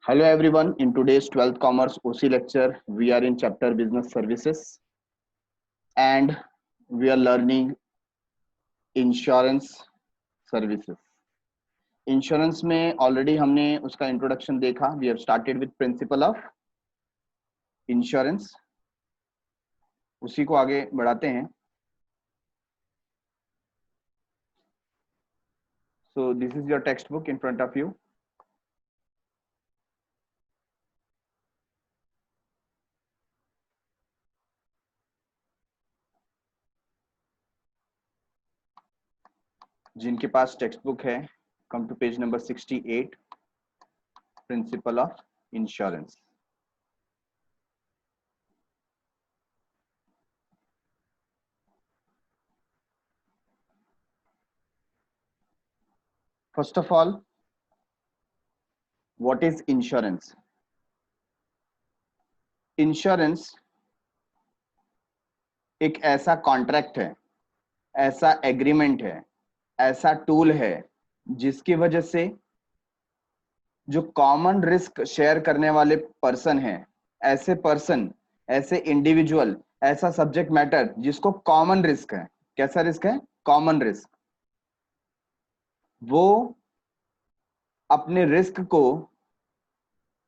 Hello everyone, in today's 12th Commerce OC lecture, we are in chapter Business Services and we are learning Insurance Services. Insurance में already हमने उसका introduction देखा. We have started with principle of insurance. उसी को आगे बढ़ाते हैं. So this is your textbook in front of you. जिनके पास टेक्स्ट बुक है, come to page number 68, principle of insurance. First of all, what is insurance? Insurance एक ऐसा contract है, ऐसा एग्रीमेंट है, ऐसा टूल है जिसकी वजह से जो कॉमन रिस्क शेयर करने वाले पर्सन हैं, ऐसे पर्सन, ऐसे इंडिविजुअल, ऐसा सब्जेक्ट मैटर जिसको कॉमन रिस्क है. कैसा रिस्क है? Common risk. वो अपने रिस्क को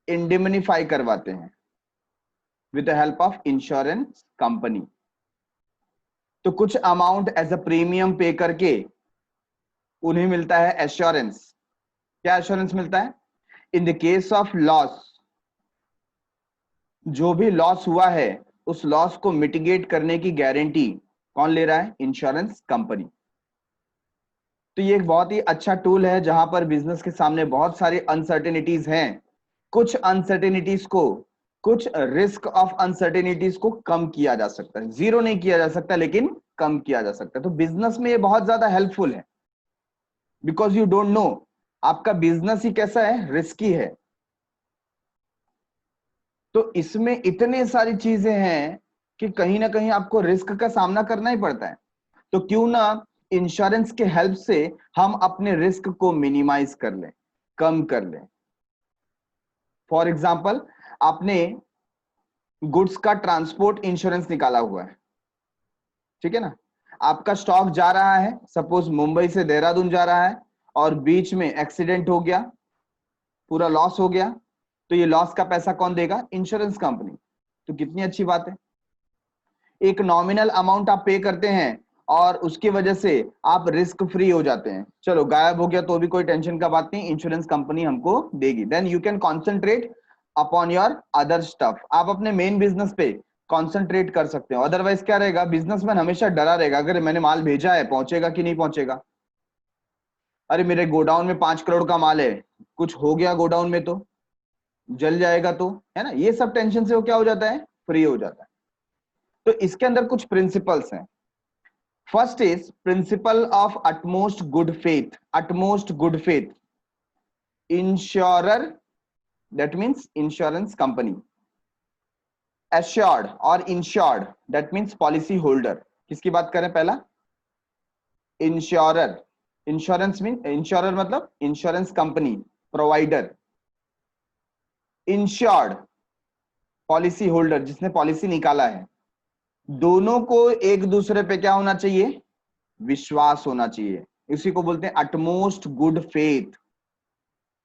इंडिमनिफाई करवाते हैं with the help of insurance company. तो कुछ अमाउंट एज अ प्रीमियम पे करके उन्हें मिलता है एश्योरेंस. क्या एश्योरेंस मिलता है? इन द केस ऑफ लॉस, जो भी लॉस हुआ है उस लॉस को मिटिगेट करने की गारंटी कौन ले रहा है? Insurance company. तो ये एक बहुत ही अच्छा टूल है जहां पर बिजनेस के सामने बहुत सारी अनसर्टेनिटीज हैं. कुछ अनसर्टेनिटीज को, कुछ रिस्क ऑफ अनसर्टेनिटीज को कम किया जा सकता है. जीरो नहीं किया जा सकता लेकिन कम किया जा सकता है. तो बिजनेस में ये बहुत ज्यादा हेल्पफुल है. बिकॉज यू डोंट नो आपका बिजनेस ही कैसा है, रिस्की है. तो इसमें इतने सारी चीजें हैं कि कहीं ना कहीं आपको रिस्क का सामना करना ही पड़ता है. तो क्यों ना इंश्योरेंस के हेल्प से हम अपने रिस्क को मिनिमाइज कर लें, कम कर लें. फॉर एग्जाम्पल, आपने गुड्स का ट्रांसपोर्ट इंश्योरेंस निकाला हुआ है, ठीक है ना. आपका स्टॉक जा रहा है, सपोज मुंबई से देहरादून जा रहा है और बीच में एक्सीडेंट हो गया, पूरा लॉस हो गया. तो ये लॉस का पैसा कौन देगा? Insurance company. तो कितनी अच्छी बात है. एक नॉमिनल अमाउंट आप पे करते हैं और उसकी वजह से आप रिस्क फ्री हो जाते हैं. चलो गायब हो गया तो भी कोई टेंशन का बात नहीं, इंश्योरेंस कंपनी हमको देगी. Then you can concentrate upon your other stuff. आप अपने मेन बिजनेस पे कॉन्सेंट्रेट कर सकते हो. अदरवाइज क्या रहेगा? बिजनेसमैन हमेशा डरा रहेगा, अगर मैंने माल भेजा है पहुंचेगा कि नहीं पहुंचेगा. अरे मेरे गोडाउन में 5 करोड़ का माल है, कुछ हो गया गोडाउन में तो जल जाएगा, तो है ना. ये सब टेंशन से वो क्या हो जाता है? फ्री हो जाता है. तो इसके अंदर कुछ प्रिंसिपल्स हैं. First is principle of utmost good faith. Utmost good faith. Insurer, that means insurance company. Assured और insured, that means policy holder. किसकी बात करें? पहला इंश्योरर. इंश्योरेंस मीन, इंश्योरर मतलब insurance company, provider. Insured policy holder, जिसने policy निकाला है. दोनों को एक दूसरे पे क्या होना चाहिए? विश्वास होना चाहिए. इसी को बोलते हैं utmost good faith.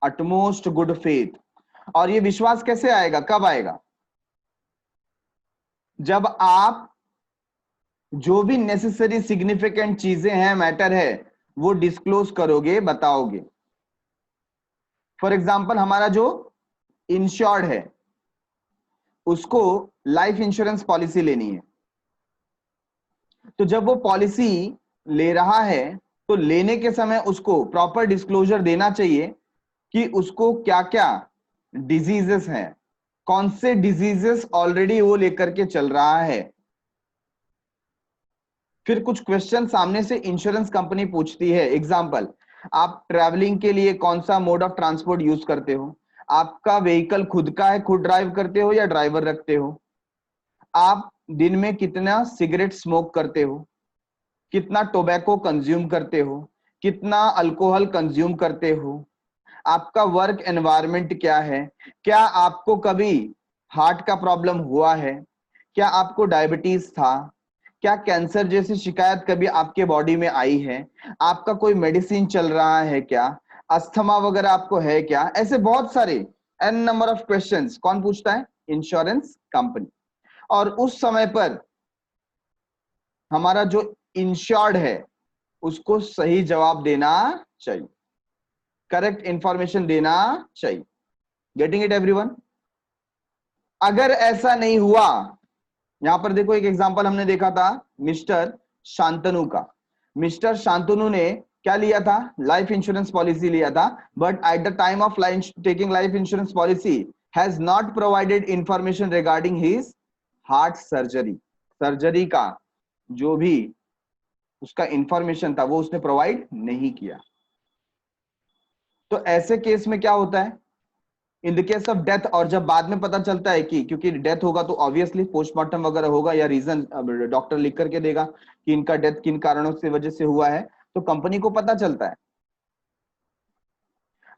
Utmost good faith. और ये विश्वास कैसे आएगा, कब आएगा? जब आप जो भी नेसेसरी सिग्निफिकेंट चीजें हैं, मैटर है, वो डिस्क्लोज करोगे, बताओगे. फॉर एग्जाम्पल, हमारा जो इंश्योर्ड है उसको लाइफ इंश्योरेंस पॉलिसी लेनी है. तो जब वो पॉलिसी ले रहा है तो लेने के समय उसको प्रॉपर डिस्क्लोजर देना चाहिए कि उसको क्या क्या डिजीजेस हैं, कौन से डिजीजेस ऑलरेडी वो लेकर के चल रहा है. फिर कुछ क्वेश्चन सामने से इंश्योरेंस कंपनी पूछती है. एग्जांपल, आप ट्रैवलिंग के लिए कौन सा मोड ऑफ ट्रांसपोर्ट यूज करते हो? आपका व्हीकल खुद का है, खुद ड्राइव करते हो या ड्राइवर रखते हो? आप दिन में कितना सिगरेट स्मोक करते हो? कितना टोबैको कंज्यूम करते हो? कितना अल्कोहल कंज्यूम करते हो? आपका वर्क एनवायरनमेंट क्या है, क्या आपको कभी हार्ट का प्रॉब्लम हुआ है, क्या आपको डायबिटीज था, क्या कैंसर जैसी शिकायत कभी आपके बॉडी में आई है, आपका कोई मेडिसिन चल रहा है क्या, अस्थमा वगैरह आपको है क्या, ऐसे बहुत सारे एन नंबर ऑफ क्वेश्चंस कौन पूछता है? Insurance company. और उस समय पर हमारा जो इंश्योर्ड है उसको सही जवाब देना चाहिए, करेक्ट इंफॉर्मेशन देना चाहिए। Getting it everyone? अगर ऐसा नहीं हुआ, यहां पर देखो एक एग्जांपल हमने देखा था मिस्टर शांतनु का। मिस्टर शांतनु ने क्या लिया था? लाइफ इंश्योरेंस पॉलिसी लिया था, but at the time of taking life insurance policy has not provided information regarding his heart surgery. Surgery का जो भी उसका इंफॉर्मेशन था वो उसने प्रोवाइड नहीं किया। तो ऐसे केस में क्या होता है? इन द केस ऑफ डेथ, और जब बाद में पता चलता है कि क्योंकि डेथ होगा तो ऑब्वियसली पोस्टमार्टम वगैरह होगा या रीजन डॉक्टर लिख करके देगा कि इनका डेथ किन कारणों से वजह से हुआ है, तो कंपनी को पता चलता है।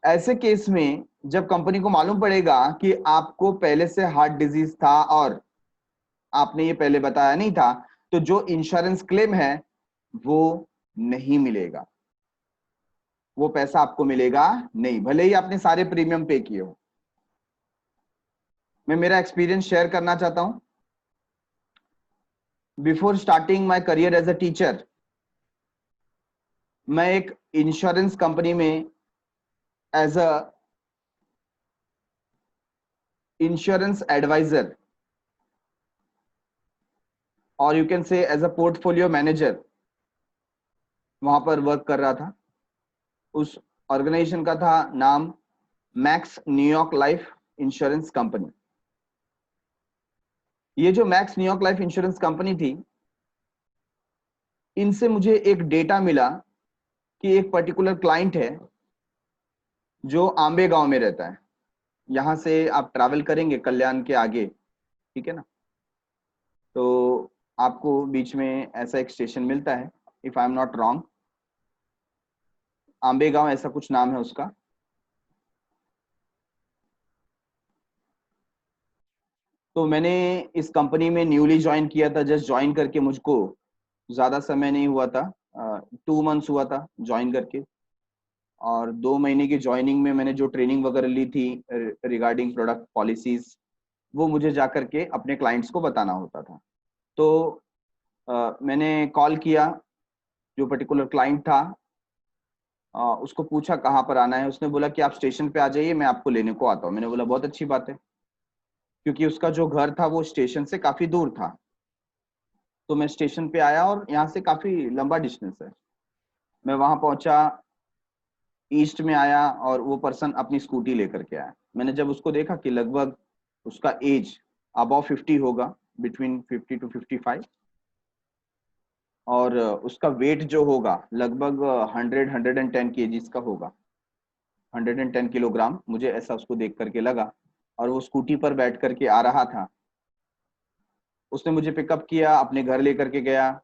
ऐसे केस में जब कंपनी को मालूम पड़ेगा कि आपको पहले से हार्ट डिजीज था और आपने ये पहले बताया नहीं था, तो जो इंश्योरेंस क्लेम है वो नहीं मिलेगा, वो पैसा आपको मिलेगा नहीं, भले ही आपने सारे प्रीमियम पे किए हो। मैं मेरा एक्सपीरियंस शेयर करना चाहता हूं। Before starting my career as a teacher, मैं एक इंश्योरेंस कंपनी में एज अ इंश्योरेंस एडवाइजर और you can say as a portfolio manager वहां पर वर्क कर रहा था। उस ऑर्गेनाइजेशन का था नाम max New York life insurance company. ये जो max New York life insurance company थी, इनसे मुझे एक डेटा मिला कि एक पर्टिकुलर क्लाइंट है जो आंबे गांव में रहता है। यहां से आप ट्रैवल करेंगे कल्याण के आगे, ठीक है ना, तो आपको बीच में ऐसा एक स्टेशन मिलता है, if I am not wrong, आंबे गांव ऐसा कुछ नाम है उसका। तो मैंने इस कंपनी में न्यूली ज्वाइन किया था, जस्ट ज्वाइन करके मुझको ज्यादा समय नहीं हुआ था, 2 मंथ्स हुआ था ज्वाइन करके। और 2 महीने की ज्वाइनिंग में मैंने जो ट्रेनिंग वगैरह ली थी रिगार्डिंग प्रोडक्ट पॉलिसीज, वो मुझे जा करके अपने क्लाइंट्स को बताना होता था। तो मैंने कॉल किया, जो पर्टिकुलर क्लाइंट था उसको पूछा कहाँ पर आना है, उसने बोला कि आप स्टेशन पे आ जाइए, मैं आपको लेने को आता हूँ। मैंने बोला बहुत अच्छी बात है, क्योंकि उसका जो घर था वो स्टेशन से काफी दूर था। तो मैं स्टेशन पे आया और यहाँ से काफी लंबा डिस्टेंस है। मैं वहां पहुंचा, ईस्ट में आया और वो पर्सन अपनी स्कूटी लेकर के आया। मैंने जब उसको देखा कि लगभग उसका एज अबव 50 होगा, बिटवीन 50 to 55, और उसका वेट जो होगा लगभग 110 kgs का होगा, 110 किलोग्राम, मुझे ऐसा उसको देख करके लगा। और वो स्कूटी पर बैठ करके आ रहा था। उसने मुझे पिकअप किया, अपने घर लेकर के गया,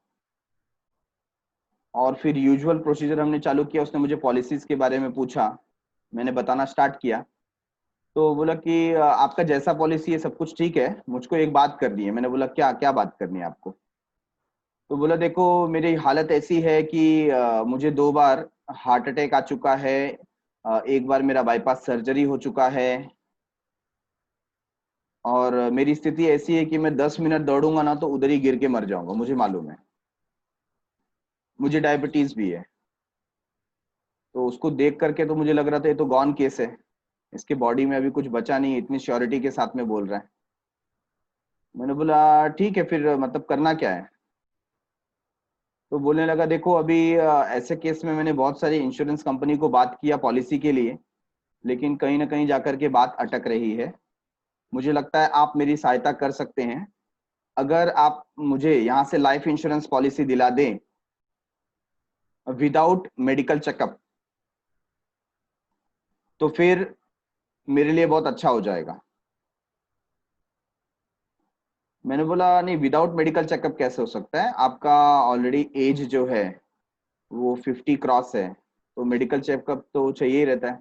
और फिर यूजुअल प्रोसीजर हमने चालू किया। उसने मुझे पॉलिसीज के बारे में पूछा, मैंने बताना स्टार्ट किया। तो बोला कि आपका जैसा पॉलिसी है सब कुछ ठीक है, मुझको एक बात करनी है। मैंने बोला क्या क्या बात करनी है आपको? तो बोला देखो मेरी हालत ऐसी है कि मुझे 2 बार हार्ट अटैक आ चुका है, एक बार मेरा बाईपास सर्जरी हो चुका है, और मेरी स्थिति ऐसी है कि मैं 10 मिनट दौड़ूंगा ना तो उधर ही गिर के मर जाऊंगा, मुझे मालूम है, मुझे डायबिटीज भी है। तो उसको देख करके तो मुझे लग रहा था ये तो गॉन केस है, इसके बॉडी में अभी कुछ बचा नहीं, इतनी श्योरिटी के साथ में बोल रहा है। मैंने बोला ठीक है, फिर मतलब करना क्या है? तो बोलने लगा देखो अभी ऐसे केस में मैंने बहुत सारी इंश्योरेंस कंपनी को बात किया पॉलिसी के लिए, लेकिन कहीं ना कहीं जाकर के बात अटक रही है। मुझे लगता है आप मेरी सहायता कर सकते हैं। अगर आप मुझे यहाँ से लाइफ इंश्योरेंस पॉलिसी दिला दें विदाउट मेडिकल चेकअप, तो फिर मेरे लिए बहुत अच्छा हो जाएगा। मैंने बोला नहीं, विदाउट मेडिकल चेकअप कैसे हो सकता है, आपका ऑलरेडी एज जो है वो 50 क्रॉस है, तो मेडिकल चेकअप तो चाहिए ही रहता है।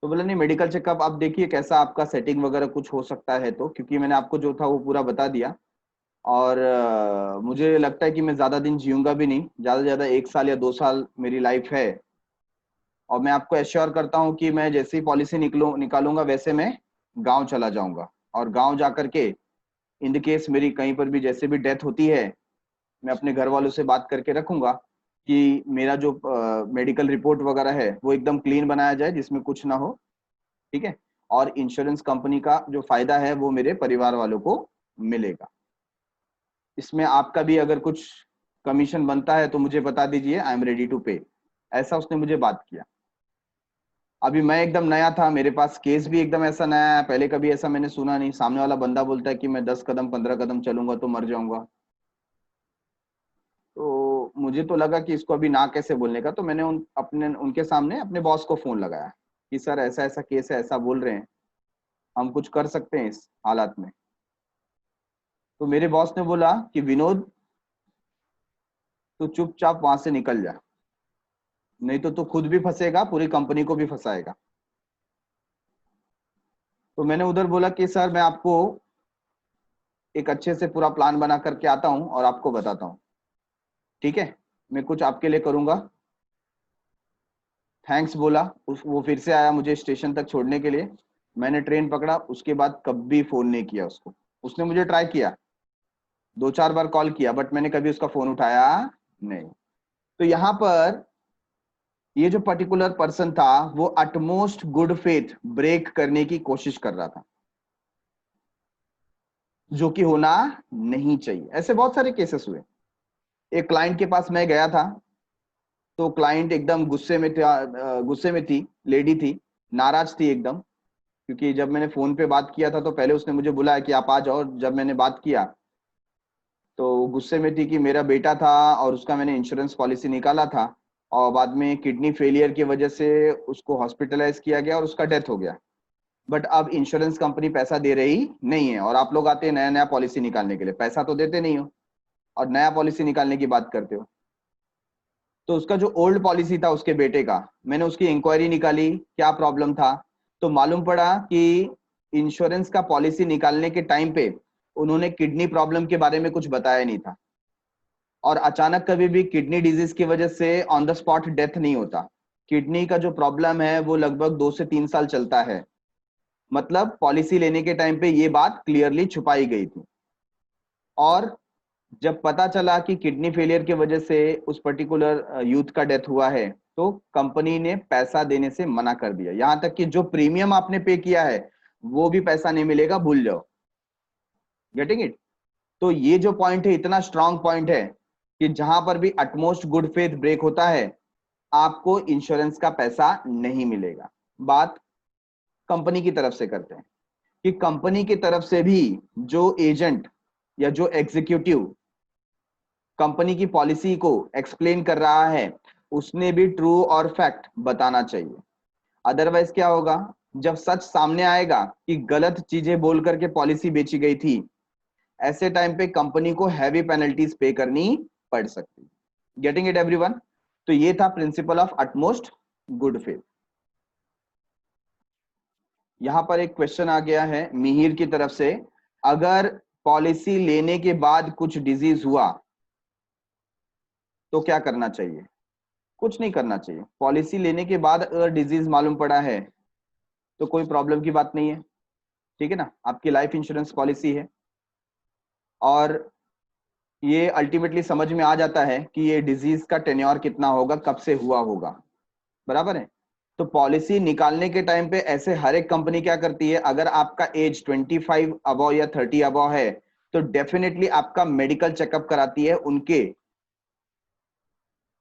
तो बोला नहीं, मेडिकल चेकअप आप देखिए कैसा आपका सेटिंग वगैरह कुछ हो सकता है, तो क्योंकि मैंने आपको जो था वो पूरा बता दिया। और मुझे लगता है कि मैं ज्यादा दिन जीऊंगा भी नहीं, ज्यादा से ज्यादा 1 साल या 2 साल मेरी लाइफ है। और मैं आपको एश्योर करता हूँ कि मैं जैसे ही पॉलिसी निकालूंगा वैसे मैं गांव चला जाऊंगा, और गांव जा करके इन द केस मेरी कहीं पर भी जैसे भी डेथ होती है, मैं अपने घर वालों से बात करके रखूंगा कि मेरा जो मेडिकल रिपोर्ट वगैरह है वो एकदम क्लीन बनाया जाए, जिसमें कुछ ना हो। ठीक है। और इंश्योरेंस कंपनी का जो फायदा है वो मेरे परिवार वालों को मिलेगा। इसमें आपका भी अगर कुछ कमीशन बनता है तो मुझे बता दीजिए, आई एम रेडी टू पे। ऐसा उसने मुझे बात किया। अभी मैं एकदम नया था, मेरे पास केस भी एकदम ऐसा नया है, पहले कभी ऐसा मैंने सुना नहीं। सामने वाला बंदा बोलता है कि मैं 10 कदम 15 कदम चलूंगा तो मर जाऊंगा। तो मुझे तो लगा कि इसको अभी ना कैसे बोलने का, तो मैंने उनके सामने अपने बॉस को फोन लगाया कि सर ऐसा ऐसा केस है, ऐसा बोल रहे हैं, हम कुछ कर सकते हैं इस हालात में। तो मेरे बॉस ने बोला कि विनोद, तू चुपचाप वहां से निकल जा, नहीं तो तू खुद भी फंसेगा, पूरी कंपनी को भी फंसाएगा। तो मैंने उधर बोला कि सर मैं आपको एक अच्छे से पूरा प्लान बना करके आता हूं और आपको बताता हूं। ठीक है, मैं कुछ आपके लिए करूंगा। थैंक्स बोला। वो फिर से आया मुझे स्टेशन तक छोड़ने के लिए। मैंने ट्रेन पकड़ा, उसके बाद कभी फोन नहीं किया उसको। उसने मुझे ट्राई किया, 2 4 बार कॉल किया, बट मैंने कभी उसका फोन उठाया नहीं। तो यहाँ पर ये जो पर्टिकुलर पर्सन था वो अटमोस्ट गुड फेथ ब्रेक करने की कोशिश कर रहा था, जो कि होना नहीं चाहिए। ऐसे बहुत सारे केसेस हुए। एक क्लाइंट के पास मैं गया था, तो क्लाइंट एकदम गुस्से में था, गुस्से में थी, लेडी थी, नाराज थी एकदम। क्योंकि जब मैंने फोन पे बात किया था तो पहले उसने मुझे बुलाया कि आप आ जाओ। जब मैंने बात किया तो गुस्से में थी कि मेरा बेटा था और उसका मैंने इंश्योरेंस पॉलिसी निकाला था, और बाद में किडनी फेलियर की वजह से उसको हॉस्पिटलाइज किया गया और उसका डेथ हो गया। बट अब इंश्योरेंस कंपनी पैसा दे रही नहीं है, और आप लोग आते हैं नया नया पॉलिसी निकालने के लिए, पैसा तो देते नहीं हो और नया पॉलिसी निकालने की बात करते हो। तो उसका जो ओल्ड पॉलिसी था उसके बेटे का, मैंने उसकी इंक्वायरी निकाली क्या प्रॉब्लम था। तो मालूम पड़ा कि इंश्योरेंस का पॉलिसी निकालने के टाइम पे उन्होंने किडनी प्रॉब्लम के बारे में कुछ बताया नहीं था। और अचानक कभी भी किडनी डिजीज की वजह से ऑन द स्पॉट डेथ नहीं होता। किडनी का जो प्रॉब्लम है वो लगभग 2 से 3 साल चलता है। मतलब पॉलिसी लेने के टाइम पे ये बात क्लियरली छुपाई गई थी। और जब पता चला कि किडनी फेलियर की वजह से उस पर्टिकुलर यूथ का डेथ हुआ है, तो कंपनी ने पैसा देने से मना कर दिया। यहां तक कि जो प्रीमियम आपने पे किया है वो भी पैसा नहीं मिलेगा, भूल जाओ। Getting it? तो ये जो पॉइंट है इतना स्ट्रांग पॉइंट है कि जहां पर भी अटमोस्ट गुड फेथ ब्रेक होता है आपको इंश्योरेंस का पैसा नहीं मिलेगा। बात कंपनी की तरफ से करते हैं कि कंपनी की तरफ से भी जो एजेंट या जो एग्जीक्यूटिव कंपनी की पॉलिसी को एक्सप्लेन कर रहा है उसने भी ट्रू और फैक्ट बताना चाहिए। अदरवाइज क्या होगा, जब सच सामने आएगा कि गलत चीजें बोल करके पॉलिसी बेची गई थी, ऐसे टाइम पे कंपनी को हैवी पेनल्टीज पे करनी पड़ सकती। Getting it everyone? तो ये था principal of utmost good faith. यहां पर एक क्वेश्चन आ गया है मिहिर की तरफ से, अगर पॉलिसी लेने के बाद कुछ डिजीज हुआ तो क्या करना चाहिए? कुछ नहीं करना चाहिए। पॉलिसी लेने के बाद अगर डिजीज मालूम पड़ा है तो कोई प्रॉब्लम की बात नहीं है। ठीक है ना, आपकी लाइफ इंश्योरेंस पॉलिसी है और ये अल्टीमेटली समझ में आ जाता है कि ये डिजीज का टेन्योर कितना होगा, कब से हुआ होगा। बराबर है? तो पॉलिसी निकालने के टाइम पे ऐसे हर एक कंपनी क्या करती है, अगर आपका एज 25 अबव या 30 अबव है तो डेफिनेटली आपका मेडिकल चेकअप कराती है उनके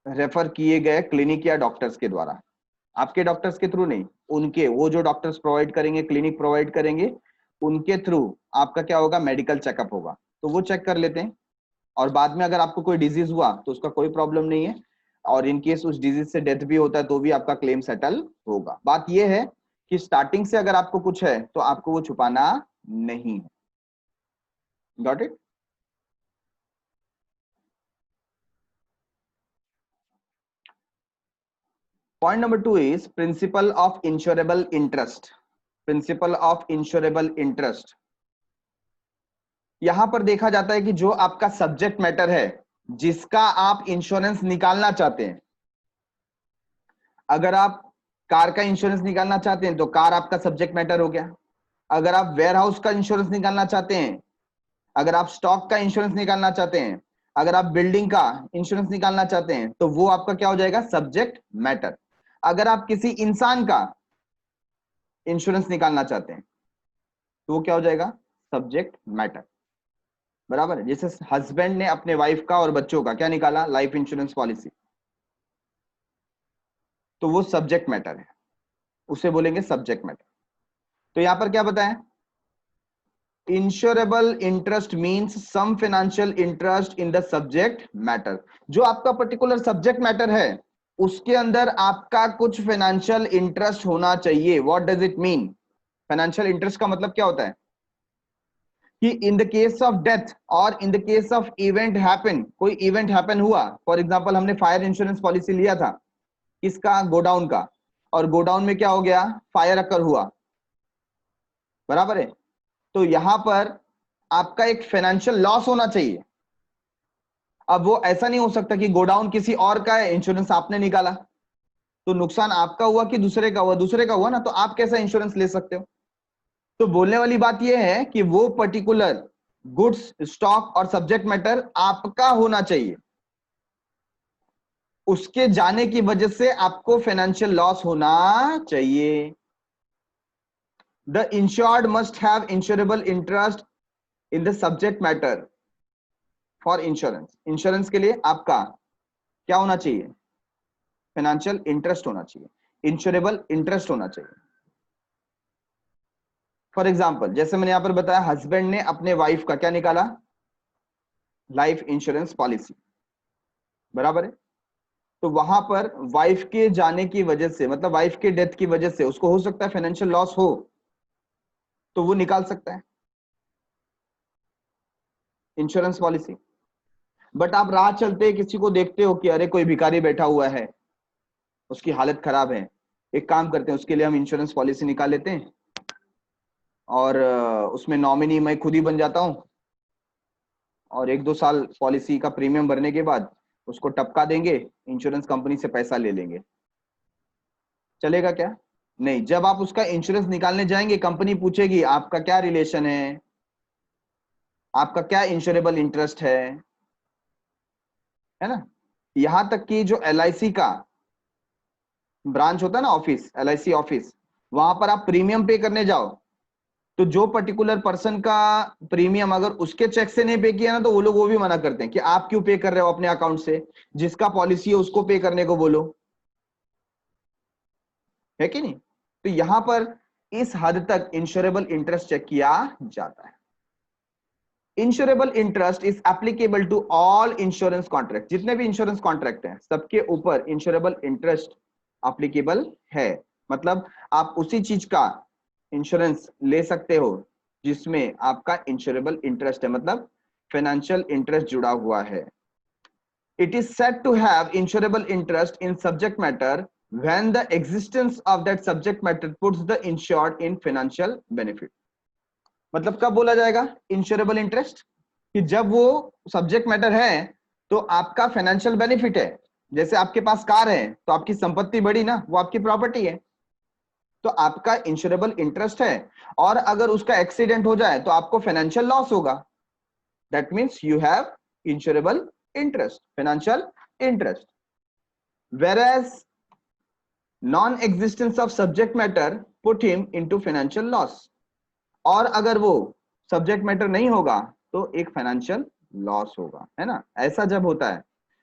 रेफर किए गए क्लिनिक या डॉक्टर्स के द्वारा। आपके डॉक्टर्स के थ्रू नहीं, उनके, वो जो डॉक्टर्स प्रोवाइड करेंगे, क्लिनिक प्रोवाइड करेंगे, उनके थ्रू आपका क्या होगा, मेडिकल चेकअप होगा। तो वो चेक कर लेते हैं और बाद में अगर आपको कोई डिजीज हुआ तो उसका कोई प्रॉब्लम नहीं है। और इन केस उस डिजीज से डेथ भी होता है तो भी आपका क्लेम सेटल होगा। बात यह है कि स्टार्टिंग से अगर आपको कुछ है तो आपको वो छुपाना नहीं है। Got it? Point number 2 is principle of insurable interest. Principle of insurable interest, यहां पर देखा जाता है कि जो आपका सब्जेक्ट मैटर है जिसका आप इंश्योरेंस निकालना चाहते हैं, अगर आप कार का इंश्योरेंस निकालना चाहते हैं तो कार आपका सब्जेक्ट मैटर हो गया। अगर आप वेयर हाउस का इंश्योरेंस निकालना चाहते हैं, अगर आप स्टॉक का इंश्योरेंस निकालना चाहते हैं, अगर आप बिल्डिंग का इंश्योरेंस निकालना चाहते हैं तो वो आपका क्या हो जाएगा, सब्जेक्ट मैटर। अगर आप किसी इंसान का इंश्योरेंस निकालना चाहते हैं तो वो क्या हो जाएगा, सब्जेक्ट मैटर। बराबर है। जैसे हस्बैंड ने अपने वाइफ का और बच्चों का क्या निकाला, लाइफ इंश्योरेंस पॉलिसी, तो वो सब्जेक्ट मैटर है, उसे बोलेंगे सब्जेक्ट मैटर। तो यहां पर क्या बताएं, insurable interest means some financial interest in the subject matter. जो आपका पर्टिकुलर सब्जेक्ट मैटर है उसके अंदर आपका कुछ फाइनेंशियल इंटरेस्ट होना चाहिए। What does it mean, financial interest का मतलब क्या होता है कि in the case of death और in the case of event happen, कोई इवेंट हैपन हुआ, फॉर एग्जांपल हमने फायर इंश्योरेंस पॉलिसी लिया था किसका, गोडाउन का, और गोडाउन में क्या हो गया, फायर अकर हुआ, बराबर है। तो यहां पर आपका एक फाइनेंशियल लॉस होना चाहिए। अब वो ऐसा नहीं हो सकता कि गोडाउन किसी और का है, इंश्योरेंस आपने निकाला तो नुकसान आपका हुआ कि दूसरे का हुआ, दूसरे का हुआ ना, तो आप कैसा इंश्योरेंस ले सकते हो। तो बोलने वाली बात यह है कि वो पर्टिकुलर गुड्स, स्टॉक और सब्जेक्ट मैटर आपका होना चाहिए, उसके जाने की वजह से आपको फाइनेंशियल लॉस होना चाहिए। The insured must have insurable interest in the subject matter for insurance. Insurance के लिए आपका क्या होना चाहिए, फाइनेंशियल इंटरेस्ट होना चाहिए, इंश्योरेबल इंटरेस्ट होना चाहिए। फॉर एग्जाम्पल जैसे मैंने यहां पर बताया, हस्बैंड ने अपने वाइफ का क्या निकाला, लाइफ इंश्योरेंस पॉलिसी, बराबर है। तो वहां पर वाइफ के जाने की वजह से, मतलब वाइफ के डेथ की वजह से उसको हो सकता है फाइनेंशियल लॉस हो, तो वो निकाल सकता है इंश्योरेंस पॉलिसी। बट आप राह चलते किसी को देखते हो कि अरे कोई भिखारी बैठा हुआ है, उसकी हालत खराब है, एक काम करते हैं उसके लिए हम इंश्योरेंस पॉलिसी निकाल लेते हैं और उसमें नॉमिनी मैं खुद ही बन जाता हूं, और 1-2 साल पॉलिसी का प्रीमियम भरने के बाद उसको टपका देंगे, इंश्योरेंस कंपनी से पैसा ले लेंगे, चलेगा क्या? नहीं। जब आप उसका इंश्योरेंस निकालने जाएंगे कंपनी पूछेगी आपका क्या रिलेशन है, आपका क्या इंश्योरेबल इंटरेस्ट है ना। यहां तक कि जो LIC का ब्रांच होता है ना, ऑफिस, LIC ऑफिस, वहां पर आप प्रीमियम पे करने जाओ तो जो पर्टिकुलर पर्सन का प्रीमियम अगर उसके चेक से नहीं पे किया ना, तो वो लोग वो भी मना करते हैं कि आप क्यों पे कर रहे हो अपने अकाउंट से, जिसका पॉलिसी है उसको पे करने को बोलो, है कि नहीं। तो यहां पर इस हद तक इंश्योरेबल इंटरेस्ट चेक किया जाता है। Insurable interest is applicable to all insurance contract, जितने भी इंश्योरेंस कॉन्ट्रैक्ट हैं सबके ऊपर इंश्योरेबल इंटरेस्ट एप्लीकेबल है। मतलब आप उसी चीज का इंश्योरेंस ले सकते हो जिसमें आपका इंश्योरेबल इंटरेस्ट है, मतलब फाइनेंशियल इंटरेस्ट जुड़ा हुआ है। It is said to have insurable interest in subject matter when the existence of that subject matter puts the insured in financial benefit। मतलब कब बोला जाएगा इंश्योरेबल इंटरेस्ट, कि जब वो सब्जेक्ट मैटर है तो आपका फाइनेंशियल बेनिफिट है। जैसे आपके पास कार है तो आपकी संपत्ति बढ़ी ना, वो आपकी प्रॉपर्टी है, तो आपका इंश्योरेबल इंटरेस्ट है। और अगर उसका एक्सीडेंट हो जाए तो आपको फाइनेंशियल लॉस होगा, that means you have insurable interest, financial interest. whereas non existence of subject matter put him into financial loss, और अगर वो सब्जेक्ट मैटर नहीं होगा तो एक फाइनेंशियल लॉस होगा, है ना। ऐसा जब होता है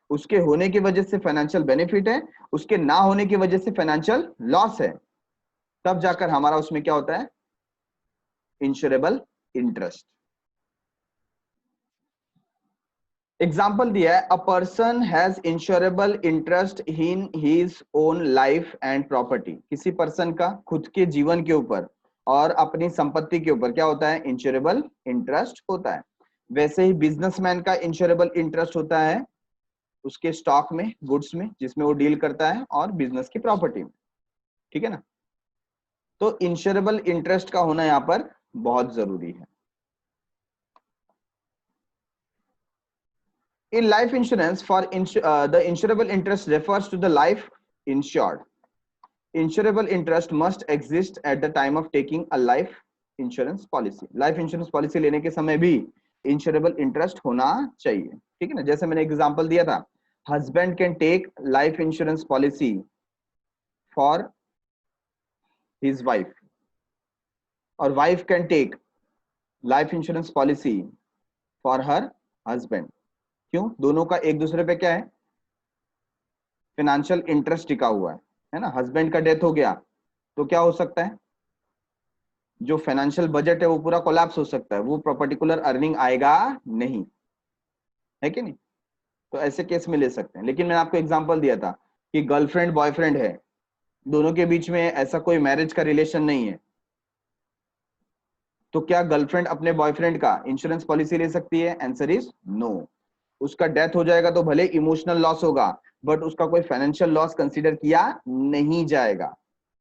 उसके होने की वजह से फाइनेंशियल बेनिफिट है, उसके ना होने की वजह से फाइनेंशियल लॉस है, तब जाकर हमारा उसमें क्या होता है, इंश्योरेबल इंटरेस्ट। एग्जाम्पल दिया है, a person has insurable interest in his own life and property. किसी पर्सन का खुद के जीवन के ऊपर और अपनी संपत्ति के ऊपर क्या होता है, इंश्योरेबल इंटरेस्ट होता है। वैसे ही बिजनेसमैन का इंश्योरेबल इंटरेस्ट होता है उसके स्टॉक में, गुड्स में जिसमें वो डील करता है, और बिजनेस की प्रॉपर्टी में, ठीक है ना। तो इंश्योरेबल इंटरेस्ट का होना यहाँ पर बहुत जरूरी है। In life insurance, the insurable interest refers to the life insured. Insurable interest must exist at the time of taking a life insurance policy. Life insurance policy लेने के समय भी insurable interest होना चाहिए, ठीक है ना। जैसे मैंने एग्जांपल दिया था, husband can take life insurance policy for his wife, और wife can take life insurance policy for her husband. क्यों? दोनों का एक दूसरे पे क्या है, फाइनेंशियल इंटरेस्ट टिका हुआ है ना। हस्बैंड का डेथ हो गया तो क्या हो सकता है, जो फाइनेंशियल बजट है वो पूरा कोलैप्स हो सकता है, वो पर्टिकुलर अर्निंग आएगा नहीं, है कि नहीं। तो ऐसे केस में ले सकते हैं। लेकिन मैंने आपको एग्जांपल दिया था कि गर्लफ्रेंड बॉयफ्रेंड है, दोनों के बीच में ऐसा कोई मैरिज का रिलेशन नहीं है, तो क्या गर्लफ्रेंड अपने बॉयफ्रेंड का इंश्योरेंस पॉलिसी ले सकती है? Answer is no. उसका डेथ हो जाएगा तो भले इमोशनल लॉस होगा, बट उसका कोई फाइनेंशियल लॉस कंसीडर किया नहीं जाएगा,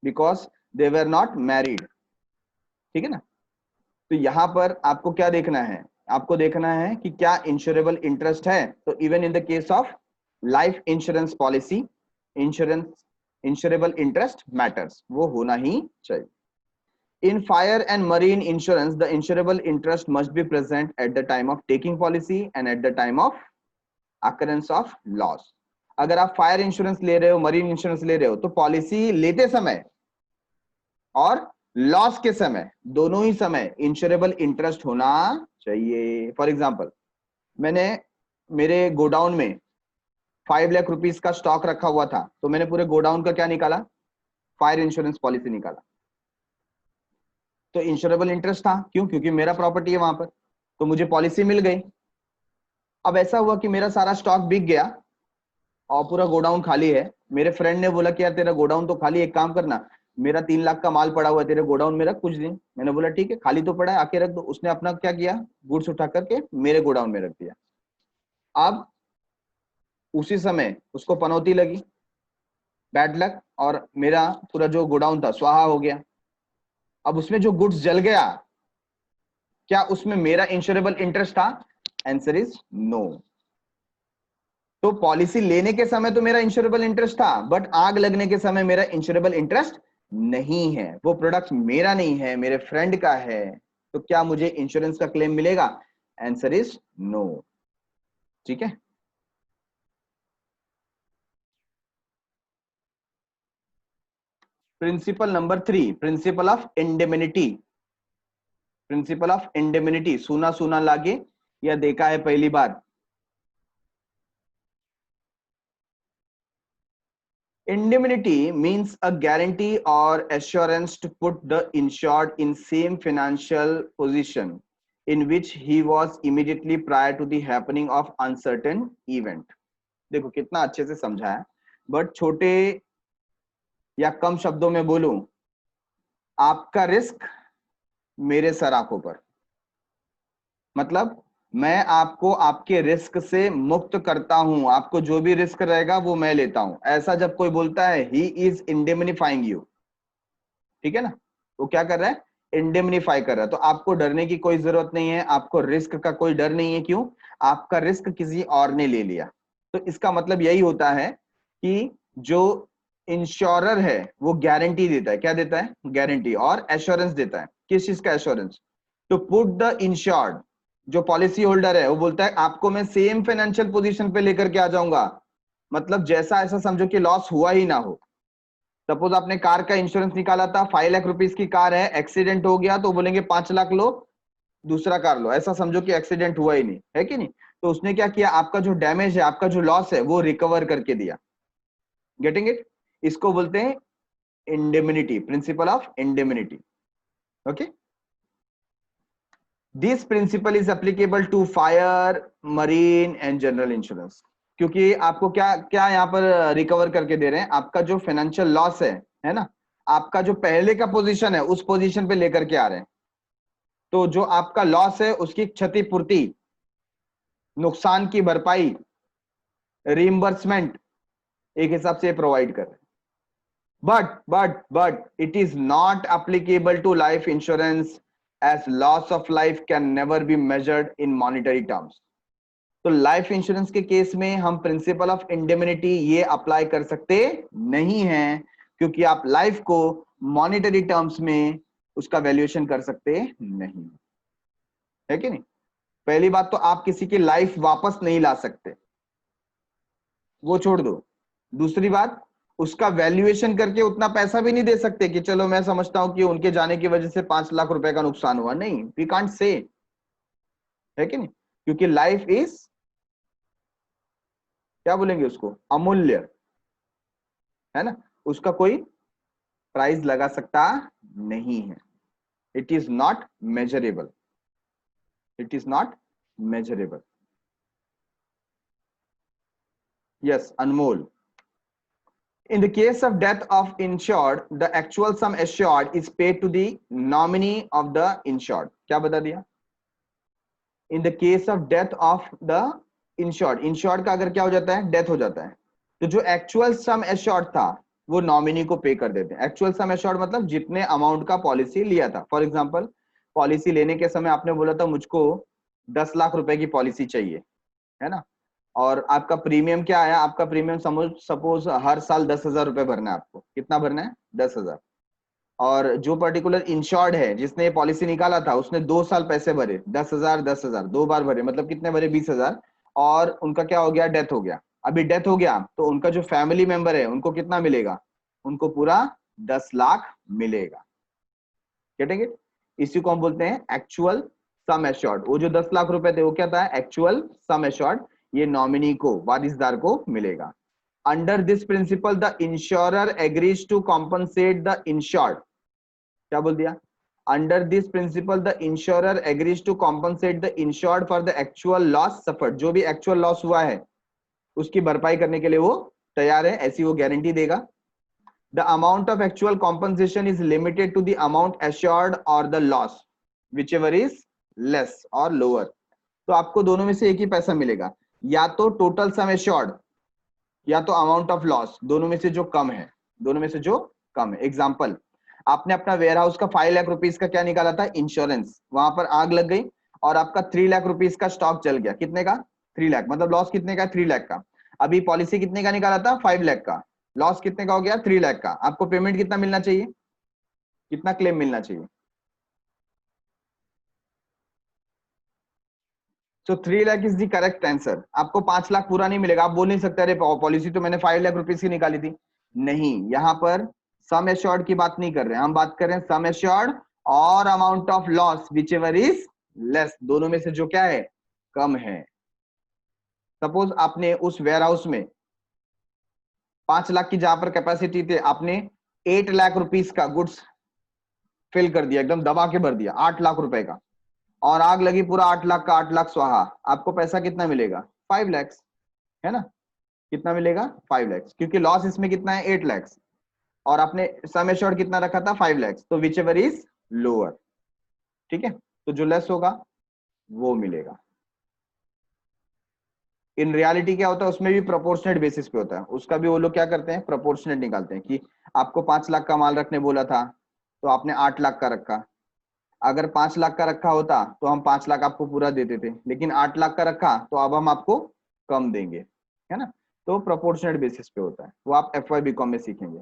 because they were not married, ठीक है ना। तो यहां पर आपको क्या देखना है, आपको देखना है कि क्या इंश्योरेबल इंटरेस्ट है। तो even in the case of life insurance policy, insurable interest matters, वो होना ही चाहिए। In fire and marine insurance, the insurable interest must be present at the time of taking policy and at the time of occurrence of loss. अगर आप fire insurance ले रहे हो, marine insurance ले रहे हो, तो पॉलिसी लेते समय और लॉस के समय, दोनों ही समय इंश्योरेबल इंटरेस्ट होना चाहिए। फॉर एग्जांपल, मैंने मेरे गोडाउन में 5 लाख रुपीस का स्टॉक रखा हुआ था, तो मैंने पूरे गोडाउन का क्या निकाला, फायर इंश्योरेंस पॉलिसी निकाला। तो इंश्योरेबल इंटरेस्ट था, क्यों? क्योंकि मेरा प्रॉपर्टी है वहां पर, तो मुझे पॉलिसी मिल गई। अब ऐसा हुआ कि मेरा सारा स्टॉक बिक गया और पूरा गोडाउन खाली है। मेरे फ्रेंड ने बोला कि यार तेरा गोडाउन तो खाली, एक काम करना, मेरा 3 लाख का माल पड़ा हुआ है तेरे गोडाउन में, रख कुछ दिन। मैंने बोला ठीक है, खाली तो पड़ा है, आके रख दो। उसने अपना क्या किया, गुड्स उठा करके मेरे गोडाउन में रख दिया। अब उसी समय उसको पनौती लगी, बैड लक, और मेरा पूरा जो गोडाउन था स्वाहा हो गया। अब उसमें जो गुड्स जल गया, क्या उसमें मेरा इंश्योरेबल इंटरेस्ट था? Answer is no. तो पॉलिसी लेने के समय तो मेरा इंश्योरेबल इंटरेस्ट था, बट आग लगने के समय मेरा इंश्योरेबल इंटरेस्ट नहीं है। वो प्रोडक्ट मेरा नहीं है, मेरे फ्रेंड का है, तो क्या मुझे इंश्योरेंस का क्लेम मिलेगा? आंसर इज नो, ठीक है। Principle number 3, principal of indemnity. Principle of indemnity सुना सुना लागे या देखा है पहली बार? Indemnity means a guarantee or assurance to put the insured in same financial position in which he was immediately prior to the happening of uncertain event. देखो कितना अच्छे से समझाया, बट छोटे या कम शब्दों में बोलूं, आपका रिस्क मेरे सर आंखों पर, मतलब मैं आपको आपके रिस्क से मुक्त करता हूं, आपको जो भी रिस्क रहेगा वो मैं लेता हूं। ऐसा जब कोई बोलता है ही इज इंडेमनिफाइंग यू, ठीक है ना, वो क्या कर रहा है, इंडेमनिफाई कर रहा है। तो आपको डरने की कोई जरूरत नहीं है, आपको रिस्क का कोई डर नहीं है। क्यों? आपका रिस्क किसी और ने ले लिया। तो इसका मतलब यही होता है कि जो इंश्योरर है वो गारंटी देता है। क्या देता है? गारंटी, और एश्योरेंस देता है। किस चीज का assurance? To put the insured, जो पॉलिसी होल्डर है वो बोलता है आपको मैं सेम फाइनेंशियल पोजीशन पे लेकर के आ जाऊंगा, मतलब जैसा ऐसा समझो कि लॉस हुआ ही ना हो। सपोज आपने कार का इंश्योरेंस निकाला था, 5 लाख रुपीस की कार है, एक्सीडेंट हो गया तो बोलेंगे 5 लाख लो, दूसरा कार लो, ऐसा समझो कि एक्सीडेंट हुआ ही नहीं, है कि नहीं। तो उसने क्या किया, आपका जो डैमेज है, आपका जो लॉस है वो रिकवर करके दिया। Getting it? इसको बोलते हैं indemnity, principle of indemnity. Okay, this principle is applicable to fire, marine and general insurance. क्योंकि आपको क्या क्या यहाँ पर रिकवर करके दे रहे हैं, आपका जो फाइनेंशियल लॉस है ना, आपका जो पहले का पोजीशन है उस पोजीशन पे लेकर के आ रहे हैं। तो जो आपका लॉस है उसकी क्षतिपूर्ति, नुकसान की भरपाई, रीइंबर्समेंट एक हिसाब से प्रोवाइड कर रहे हैं। But it is not applicable to life insurance as loss of life can never be measured in monetary terms. तो लाइफ इंश्योरेंस के केस में हम प्रिंसिपल ऑफ इंडेमिनिटी ये अप्लाई कर सकते नहीं हैं, क्योंकि आप लाइफ को मॉनिटरी टर्म्स में उसका वैल्यूएशन कर सकते नहीं है कि नहीं। पहली बात तो आप किसी की लाइफ वापस नहीं ला सकते, वो छोड़ दो। दूसरी बात, उसका वैल्यूएशन करके उतना पैसा भी नहीं दे सकते कि चलो मैं समझता हूं कि उनके जाने की वजह से 5 लाख रुपए का नुकसान हुआ। नहीं, वी कांट से, है कि नहीं, क्योंकि लाइफ इज, क्या बोलेंगे उसको, अमूल्य है ना, उसका कोई प्राइस लगा सकता नहीं है। It is not measurable, it is not measurable. Yes Anmol, in the case of death of insured, the actual sum assured is paid to the nominee of the insured. क्या बता दिया? In the case of death of the insured, insured का अगर क्या हो जाता है, death हो जाता है, तो जो एक्चुअल सम एश्योर्ड था वो नॉमिनी को पे कर देते हैं। एक्चुअल सम एश्योर्ड मतलब जितने अमाउंट का पॉलिसी लिया था। फॉर एग्जांपल, पॉलिसी लेने के समय आपने बोला था मुझको 10 लाख रुपए की पॉलिसी चाहिए, है ना, और आपका प्रीमियम क्या आया, आपका प्रीमियम सपोज हर साल 10,000 रुपए भरना है आपको। कितना भरना है? 10,000। और जो पर्टिकुलर इंश्योर्ड है जिसने ये पॉलिसी निकाला था उसने 2 साल पैसे भरे, 10,000 10,000 दो बार भरे, मतलब कितने भरे? 20,000। और उनका क्या हो गया? डेथ हो गया। अभी डेथ हो गया तो उनका जो फैमिली मेंबर है उनको कितना मिलेगा? उनको पूरा 10 लाख मिलेगा। Getting it? इसी को हम बोलते हैं एक्चुअल सम एश्योर्ड। वो जो 10 लाख रुपए थे वो क्या था? Actual sum assured. ये नॉमिनी को, वारिसदार को मिलेगा। Under this principle the insurer agrees to compensate the insured. क्या बोल दिया? Under this principle the insurer agrees to compensate the insured for the actual loss suffered. जो भी एक्चुअल लॉस हुआ है उसकी भरपाई करने के लिए वो तैयार है, ऐसी वो गारंटी देगा। The amount of actual compensation is limited to the amount assured or the loss, whichever is less or lower. तो आपको दोनों में से एक ही पैसा मिलेगा, या तो टोटल सम एश्योर्ड या तो अमाउंट ऑफ लॉस, दोनों में से जो कम है, दोनों में से जो कम है। एग्जांपल, आपने अपना वेयर हाउस का 5 लाख रुपीस का क्या निकाला था? इंश्योरेंस। वहां पर आग लग गई और आपका 3 लाख रुपीस का स्टॉक जल गया। कितने का? 3 लाख। मतलब लॉस कितने का? 3 लाख का। अभी पॉलिसी कितने का निकाला था? 5 लाख का। लॉस कितने का हो गया? 3 लाख का। आपको पेमेंट कितना मिलना चाहिए? कितना क्लेम मिलना चाहिए? सो 3 lakh is the correct answer. आपको 5 लाख पूरा नहीं मिलेगा। आप बोल नहीं सकते अरे पॉलिसी तो मैंने 5 लाख रुपीस की निकाली थी। नहीं, यहाँ पर सम एश्योर्ड की बात नहीं कर रहे हैं हम, बात कर रहे हैं सम एश्योर्ड और amount of loss whichever is less, दोनों में से जो क्या है? कम है। सपोज आपने उस वेयर हाउस में 5 लाख की जहां पर कैपेसिटी थी, आपने 8 लाख रुपीस का गुड्स फिल कर दिया, एकदम दबा के भर दिया 8 लाख रुपए का, और आग लगी, पूरा 8 लाख का 8 लाख स्वाहा। आपको पैसा कितना मिलेगा? 5 लाख, है ना। कितना मिलेगा? 5 लाख, क्योंकि लॉस इसमें कितना है? 8 लाख, और आपने सम एश्योर्ड कितना रखा था? 5 लाख। तो विच एवर इज लोअर, ठीक है, तो जो लेस होगा वो मिलेगा। इन रियलिटी क्या होता है, उसमें भी प्रोपोर्शनेट बेसिस पे होता है। उसका भी वो लोग क्या करते हैं? प्रोपोर्शनेट निकालते हैं कि आपको 5 लाख का माल रखने बोला था तो आपने 8 लाख का रखा। अगर 5 लाख का रखा होता तो हम 5 लाख आपको पूरा देते थे, लेकिन 8 लाख का रखा तो अब हम आपको कम देंगे, है ना। तो प्रोपोर्शनेट बेसिस पे होता है, वो आप FY BCom में सीखेंगे।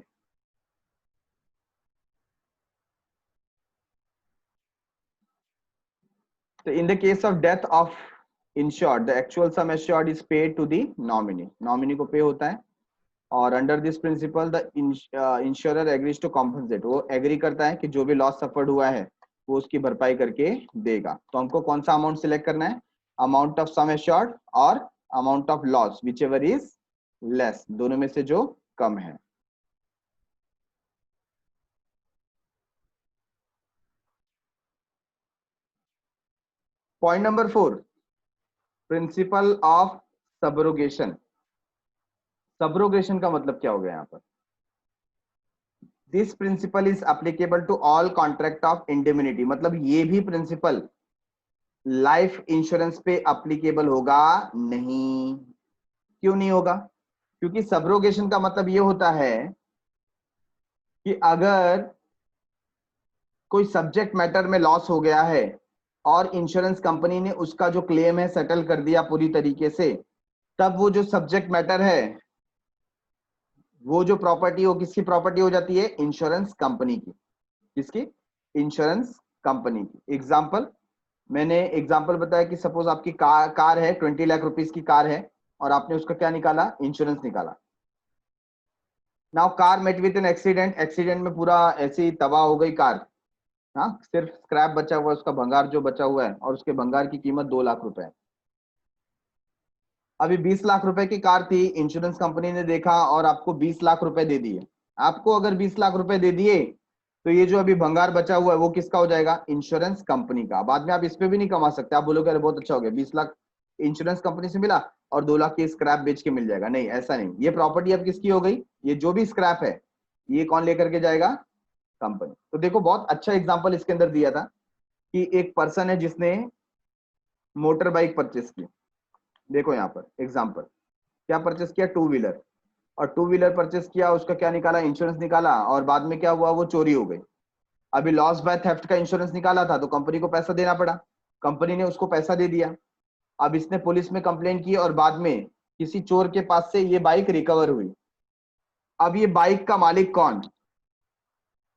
तो in the case of death of insured the actual sum assured is paid to the nominee. Nominee को पे होता है, और under this principle the insurer agrees to compensate, वो एग्री करता है कि जो भी लॉस सफर्ड हुआ है वो उसकी भरपाई करके देगा। तो हमको कौन सा अमाउंट सिलेक्ट करना है? अमाउंट ऑफ सम एश्योर्ड और amount of loss whichever is less, दोनों में से जो कम है। Point number 4, principle of subrogation. Subrogation का मतलब क्या हो गया यहाँ पर? This principle is applicable to all contract of indemnity. मतलब ये भी प्रिंसिपल लाइफ इंश्योरेंस पे अप्लीकेबल होगा नहीं। क्यों नहीं होगा? क्योंकि सब्रोगेशन का मतलब ये होता है कि अगर कोई सब्जेक्ट मैटर में लॉस हो गया है और इंश्योरेंस कंपनी ने उसका जो क्लेम है सेटल कर दिया पूरी तरीके से, तब वो जो सब्जेक्ट मैटर है, वो जो प्रॉपर्टी हो, किसकी प्रॉपर्टी हो जाती है? इंश्योरेंस कंपनी की। किसकी? इंश्योरेंस कंपनी की। एग्जाम्पल, मैंने एग्जाम्पल बताया कि सपोज आपकी कार है, 20 लाख रुपीज की कार है और आपने उसका क्या निकाला? इंश्योरेंस निकाला। Now car met with an accident, accident में पूरा ऐसे ही तबाह हो गई कार। हाँ, सिर्फ स्क्रैप बचा हुआ है, उसका भंगार जो बचा हुआ है, और उसके भंगार की कीमत 2 लाख रुपए है। अभी 20 लाख रुपए की कार थी, इंश्योरेंस कंपनी ने देखा और आपको 20 लाख रुपए दे दिए। आपको अगर 20 लाख रुपए दे दिए तो ये जो अभी भंगार बचा हुआ है वो किसका हो जाएगा? इंश्योरेंस कंपनी का। बाद में आप इस पे भी नहीं कमा सकते, आप बोलोगे अरे बहुत अच्छा हो गया, 20 लाख इंश्योरेंस कंपनी से मिला और 2 लाख की स्क्रैप बेच के मिल जाएगा। नहीं, ऐसा नहीं। ये प्रॉपर्टी अब किसकी हो गई? ये जो भी स्क्रैप है ये कौन लेकर के जाएगा? कंपनी। तो देखो, बहुत अच्छा एग्जाम्पल इसके अंदर दिया था कि एक पर्सन है जिसने मोटर बाइक परचेस की। देखो यहाँ पर एग्जाम्पल, क्या परचेस किया? Two wheeler. और टू व्हीलर परचेस किया, उसका क्या निकाला? इंश्योरेंस निकाला, और बाद में क्या हुआ? वो चोरी हो गई। अभी लॉस बाय थेफ्ट का इंश्योरेंस निकाला था तो कंपनी को पैसा देना पड़ा, कंपनी ने उसको पैसा दे दिया। अब इसने पुलिस में कंप्लेंट की और बाद में किसी चोर के पास से ये बाइक रिकवर हुई। अब ये बाइक का मालिक कौन?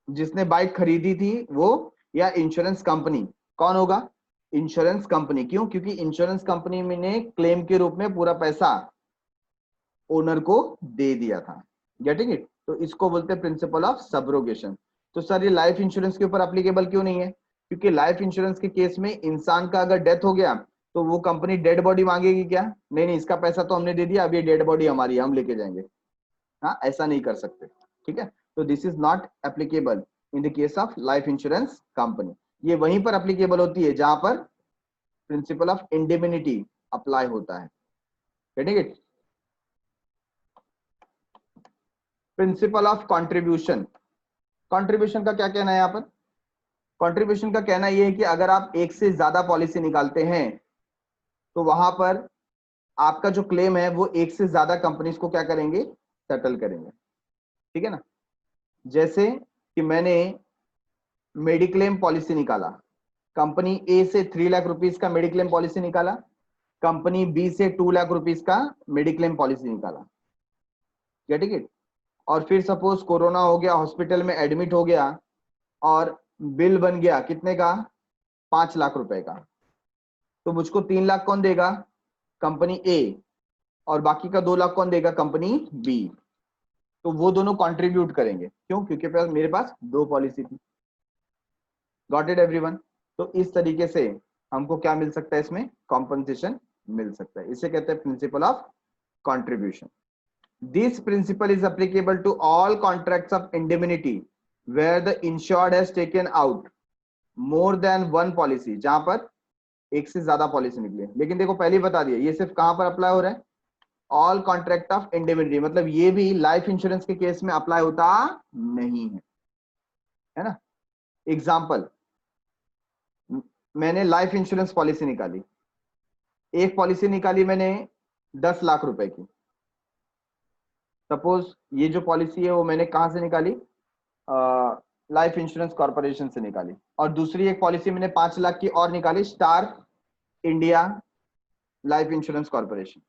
जिसने बाइक खरीदी थी वो, या इंश्योरेंस कंपनी? कौन होगा? Insurance company. क्यों? क्योंकि इंश्योरेंस कंपनी ने क्लेम के रूप में पूरा पैसा ओनर को दे दिया था। Getting it? तो इसको बोलते हैं प्रिंसिपल ऑफ सब्रोगेशन। तो सर ये लाइफ इंश्योरेंस के ऊपर एप्लीकेबल क्यों नहीं है? क्योंकि लाइफ इंश्योरेंस के केस में इंसान का अगर डेथ हो गया तो वो कंपनी डेड बॉडी मांगेगी क्या? नहीं नहीं, इसका पैसा तो हमने दे दिया, अब ये डेड बॉडी हमारी है, हम लेके जाएंगे। हाँ, ऐसा नहीं कर सकते। ठीक है, तो this is not applicable in the case of life insurance company. ये वहीं पर एप्लीकेबल होती है जहां पर प्रिंसिपल ऑफ इंडेमिनिटी अप्लाई होता है। Getting it? Principle of contribution. Contribution का क्या कहना है यहाँ पर? कंट्रीब्यूशन का कहना यह है कि अगर आप एक से ज्यादा पॉलिसी निकालते हैं तो वहां पर आपका जो क्लेम है वो एक से ज्यादा कंपनीज को क्या करेंगे? सेटल करेंगे। ठीक है ना? जैसे कि मैंने मेडिक्लेम पॉलिसी निकाला, कंपनी ए से 3 लाख रुपीज का मेडिक्लेम पॉलिसी निकाला, कंपनी बी से 2 लाख रुपीज का मेडिक्लेम पॉलिसी निकाला। Getting it? और फिर सपोज कोरोना हो गया, हॉस्पिटल में एडमिट हो गया और बिल बन गया कितने का? 5 लाख रुपए का। तो मुझको 3 लाख कौन देगा? Company A. और बाकी का 2 लाख कौन देगा? Company B. तो वो दोनों कंट्रीब्यूट करेंगे। क्यों? क्योंकि मेरे पास दो पॉलिसी थी। Got it everyone? तो इस तरीके से हमको क्या मिल सकता है? इसमें कॉम्पनसेशन मिल सकता है। इसे कहते हैं principle of contribution. This principle is applicable to all contracts of indemnity where the insured has taken out more than one policy, जहां पर एक से ज्यादा पॉलिसी निकली है। लेकिन देखो पहले ही बता दिया, ये सिर्फ कहां पर अप्लाई हो रहा है? ऑल कॉन्ट्रैक्ट ऑफ इंडेमिनिटी, मतलब ये भी लाइफ इंश्योरेंस के केस में अप्लाई होता नहीं है ना? एग्जाम्पल, मैंने लाइफ इंश्योरेंस पॉलिसी निकाली, एक पॉलिसी निकाली मैंने 10 लाख रुपए की। सपोज ये जो पॉलिसी है वो मैंने कहां से निकाली? लाइफ इंश्योरेंस कॉर्पोरेशन से निकाली। और दूसरी एक पॉलिसी मैंने 5 लाख की और निकाली, star India life insurance corporation.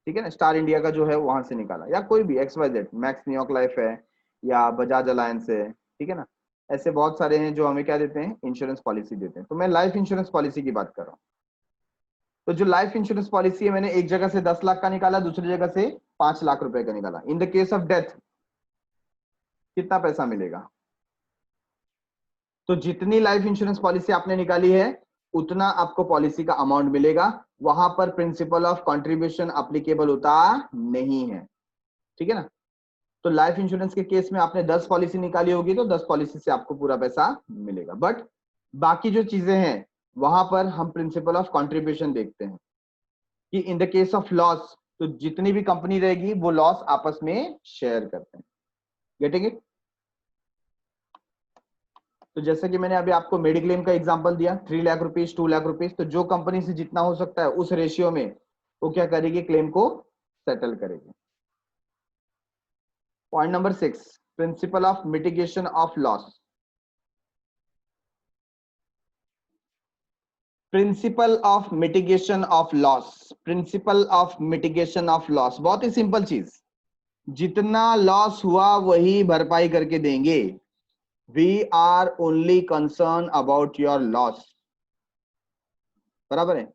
ठीक है ना? स्टार इंडिया का जो है वहां से निकाला, या कोई भी XYZ, मैक्स न्यूयॉर्क लाइफ है या बजाज अलायंस है। ठीक है ना? ऐसे बहुत सारे हैं जो हमें क्या देते हैं? इंश्योरेंस पॉलिसी देते हैं। तो मैं लाइफ इंश्योरेंस पॉलिसी की बात कर रहा हूँ। तो जो लाइफ इंश्योरेंस पॉलिसी है मैंने एक जगह से 10 लाख का निकाला, दूसरी जगह से 5 लाख रुपए का निकाला। इन द केस ऑफ डेथ कितना पैसा मिलेगा? तो जितनी लाइफ इंश्योरेंस पॉलिसी आपने निकाली है उतना आपको पॉलिसी का अमाउंट मिलेगा। वहां पर प्रिंसिपल ऑफ कंट्रीब्यूशन एप्लीकेबल होता नहीं है। ठीक है ना? तो लाइफ इंश्योरेंस के केस में आपने 10 पॉलिसी निकाली होगी तो 10 पॉलिसी से आपको पूरा पैसा मिलेगा। बट बाकी जो चीजें हैं वहां पर हम प्रिंसिपल ऑफ कंट्रीब्यूशन देखते हैं कि in the case of loss, तो जितनी भी कंपनी रहेगी वो लॉस आपस में शेयर करते हैं। Getting it? तो जैसे कि मैंने अभी आपको मेडिक्लेम का एग्जांपल दिया, 3 लाख रुपीज, 2 लाख रुपीज, तो जो कंपनी से जितना हो सकता है उस रेशियो में वो क्या करेगी? क्लेम को सेटल करेगी। Point number 6, principle of mitigation of loss. Principle of mitigation of loss, principle of mitigation of loss बहुत ही सिंपल चीज, जितना लॉस हुआ वही भरपाई करके देंगे। We are only concern about your loss, बराबर है।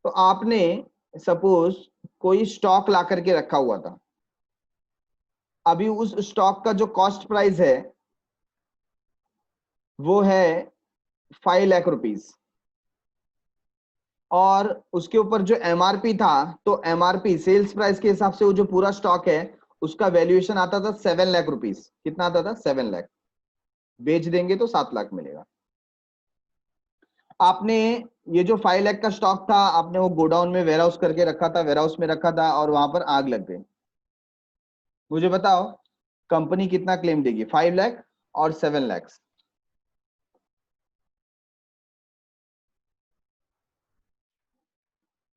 तो आपने सपोज कोई स्टॉक ला करके रखा हुआ था, अभी उस स्टॉक का जो कॉस्ट प्राइस है वो है 5 लाख रुपीस, और उसके ऊपर जो एमआरपी था, तो एमआरपी सेल्स प्राइस के हिसाब से वो जो पूरा स्टॉक है उसका वैल्यूएशन आता था 7 लाख रुपीस। कितना आता था? 7 लाख। बेच देंगे तो 7 लाख मिलेगा। आपने ये जो 5 लाख का स्टॉक था, आपने वो गोडाउन में वेयरहाउस करके रखा था, वेयरहाउस में रखा था, और वहां पर आग लग गई। मुझे बताओ कंपनी कितना क्लेम देगी? 5 लाख और 7 लाख।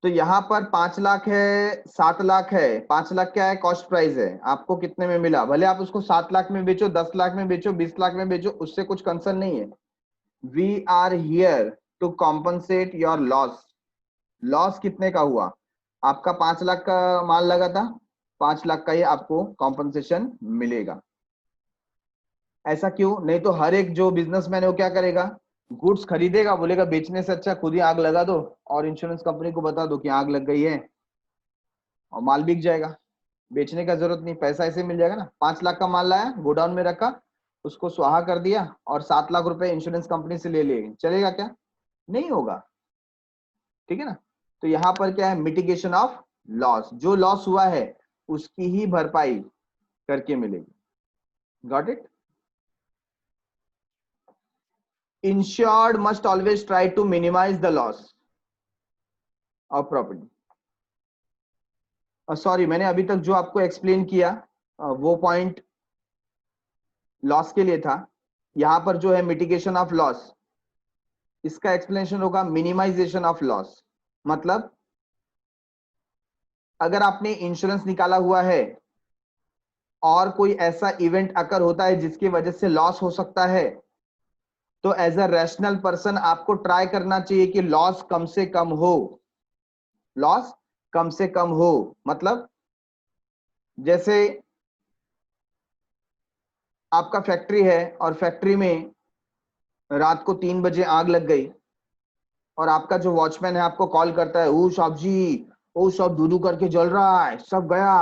तो यहाँ पर 5 लाख है, 7 लाख है। 5 लाख क्या है? कॉस्ट प्राइस है। आपको कितने में मिला? भले आप उसको 7 लाख में बेचो, 10 लाख में बेचो, 20 लाख में बेचो, उससे कुछ कंसर्न नहीं है। We are here to compensate your loss. Loss कितने का हुआ? आपका 5 लाख का माल लगा था, 5 लाख का ही आपको कॉम्पनसेशन मिलेगा। ऐसा क्यों? नहीं तो हर एक जो बिजनेसमैन है वो क्या करेगा? गुड्स खरीदेगा, बोलेगा बेचने से अच्छा खुद ही आग लगा दो और इंश्योरेंस कंपनी को बता दो कि आग लग गई है, और माल बिक जाएगा। बेचने का जरूरत नहीं, पैसा ऐसे मिल जाएगा ना। 5 लाख का माल लाया, गोडाउन में रखा, उसको स्वाहा कर दिया और 7 लाख रुपए इंश्योरेंस कंपनी से ले लिए, चलेगा क्या? नहीं होगा। ठीक है ना। तो यहाँ पर क्या है? Mitigation of loss. जो लॉस हुआ है उसकी ही भरपाई करके मिलेगी। Got it? Insured must always try to minimise the loss of property. Sorry, मैंने अभी तक जो आपको एक्सप्लेन किया वो पॉइंट लॉस के लिए था। यहां पर जो है मिटिगेशन ऑफ लॉस, इसका एक्सप्लेनेशन होगा मिनिमाइजेशन ऑफ लॉस। मतलब अगर आपने इंश्योरेंस निकाला हुआ है और कोई ऐसा इवेंट अकर होता है जिसकी वजह से लॉस हो सकता है, तो एज अ रैशनल पर्सन आपको ट्राई करना चाहिए कि लॉस कम से कम हो। लॉस कम से कम हो मतलब जैसे आपका फैक्ट्री है और फैक्ट्री में रात को 3 बजे आग लग गई, और आपका जो वॉचमैन है आपको कॉल करता है, ओ साहब जी, ओ सब दूधू करके जल रहा है, सब गया।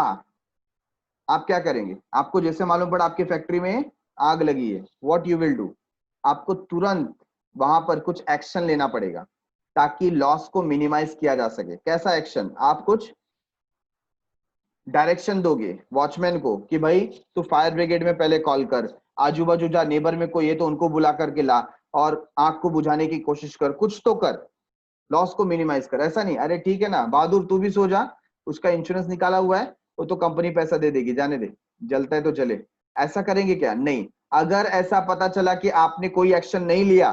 आप क्या करेंगे? आपको जैसे मालूम पड़ा आपकी फैक्ट्री में आग लगी है, व्हाट यू विल डू? आपको तुरंत वहां पर कुछ एक्शन लेना पड़ेगा ताकि लॉस को मिनिमाइज किया जा सके। कैसा एक्शन? आप कुछ डायरेक्शन दोगे वॉचमैन को कि भाई तू फायर ब्रिगेड में पहले कॉल कर, आजू बाजू जा, नेबर में कोई है तो उनको बुला करके ला, और आग को बुझाने की कोशिश कर, कुछ तो कर, लॉस को मिनिमाइज कर। ऐसा नहीं अरे ठीक है ना बहादुर तू भी सो जा, उसका इंश्योरेंस निकाला हुआ है, वो तो कंपनी पैसा दे देगी, जाने दे, जलता है तो जले। ऐसा करेंगे क्या? नहीं। अगर ऐसा पता चला कि आपने कोई एक्शन नहीं लिया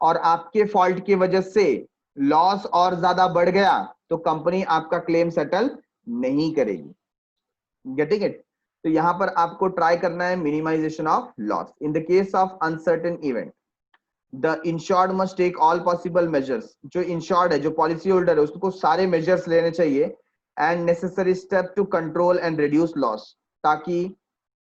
और आपके फॉल्ट की वजह से लॉस और ज्यादा बढ़ गया, तो कंपनी आपका क्लेम सेटल नहीं करेगी। Getting it? तो यहां पर आपको ट्राई करना है minimisation of loss in the case of uncertain event. The insured must take all possible measures. जो इंश्योर्ड है, जो पॉलिसी होल्डर है, उसको सारे मेजर्स लेने चाहिए and necessary step to control and reduce loss, ताकि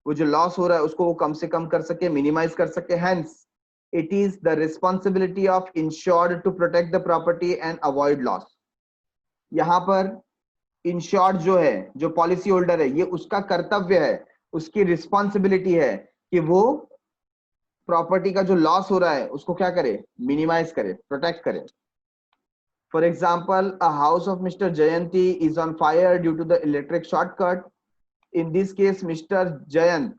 वो जो लॉस हो रहा है उसको वो कम से कम कर सके, मिनिमाइज कर सके। Hence it is the responsibility of insured to protect the property and avoid loss. यहां पर इंश्योर्ड जो है, जो पॉलिसी होल्डर है, ये उसका कर्तव्य है, उसकी रिस्पॉन्सिबिलिटी है कि वो प्रॉपर्टी का जो लॉस हो रहा है उसको क्या करे? मिनिमाइज करे, प्रोटेक्ट करे। For example, a house of mister Jayanti is on fire due to the electric shortcut. In this case mister Jayant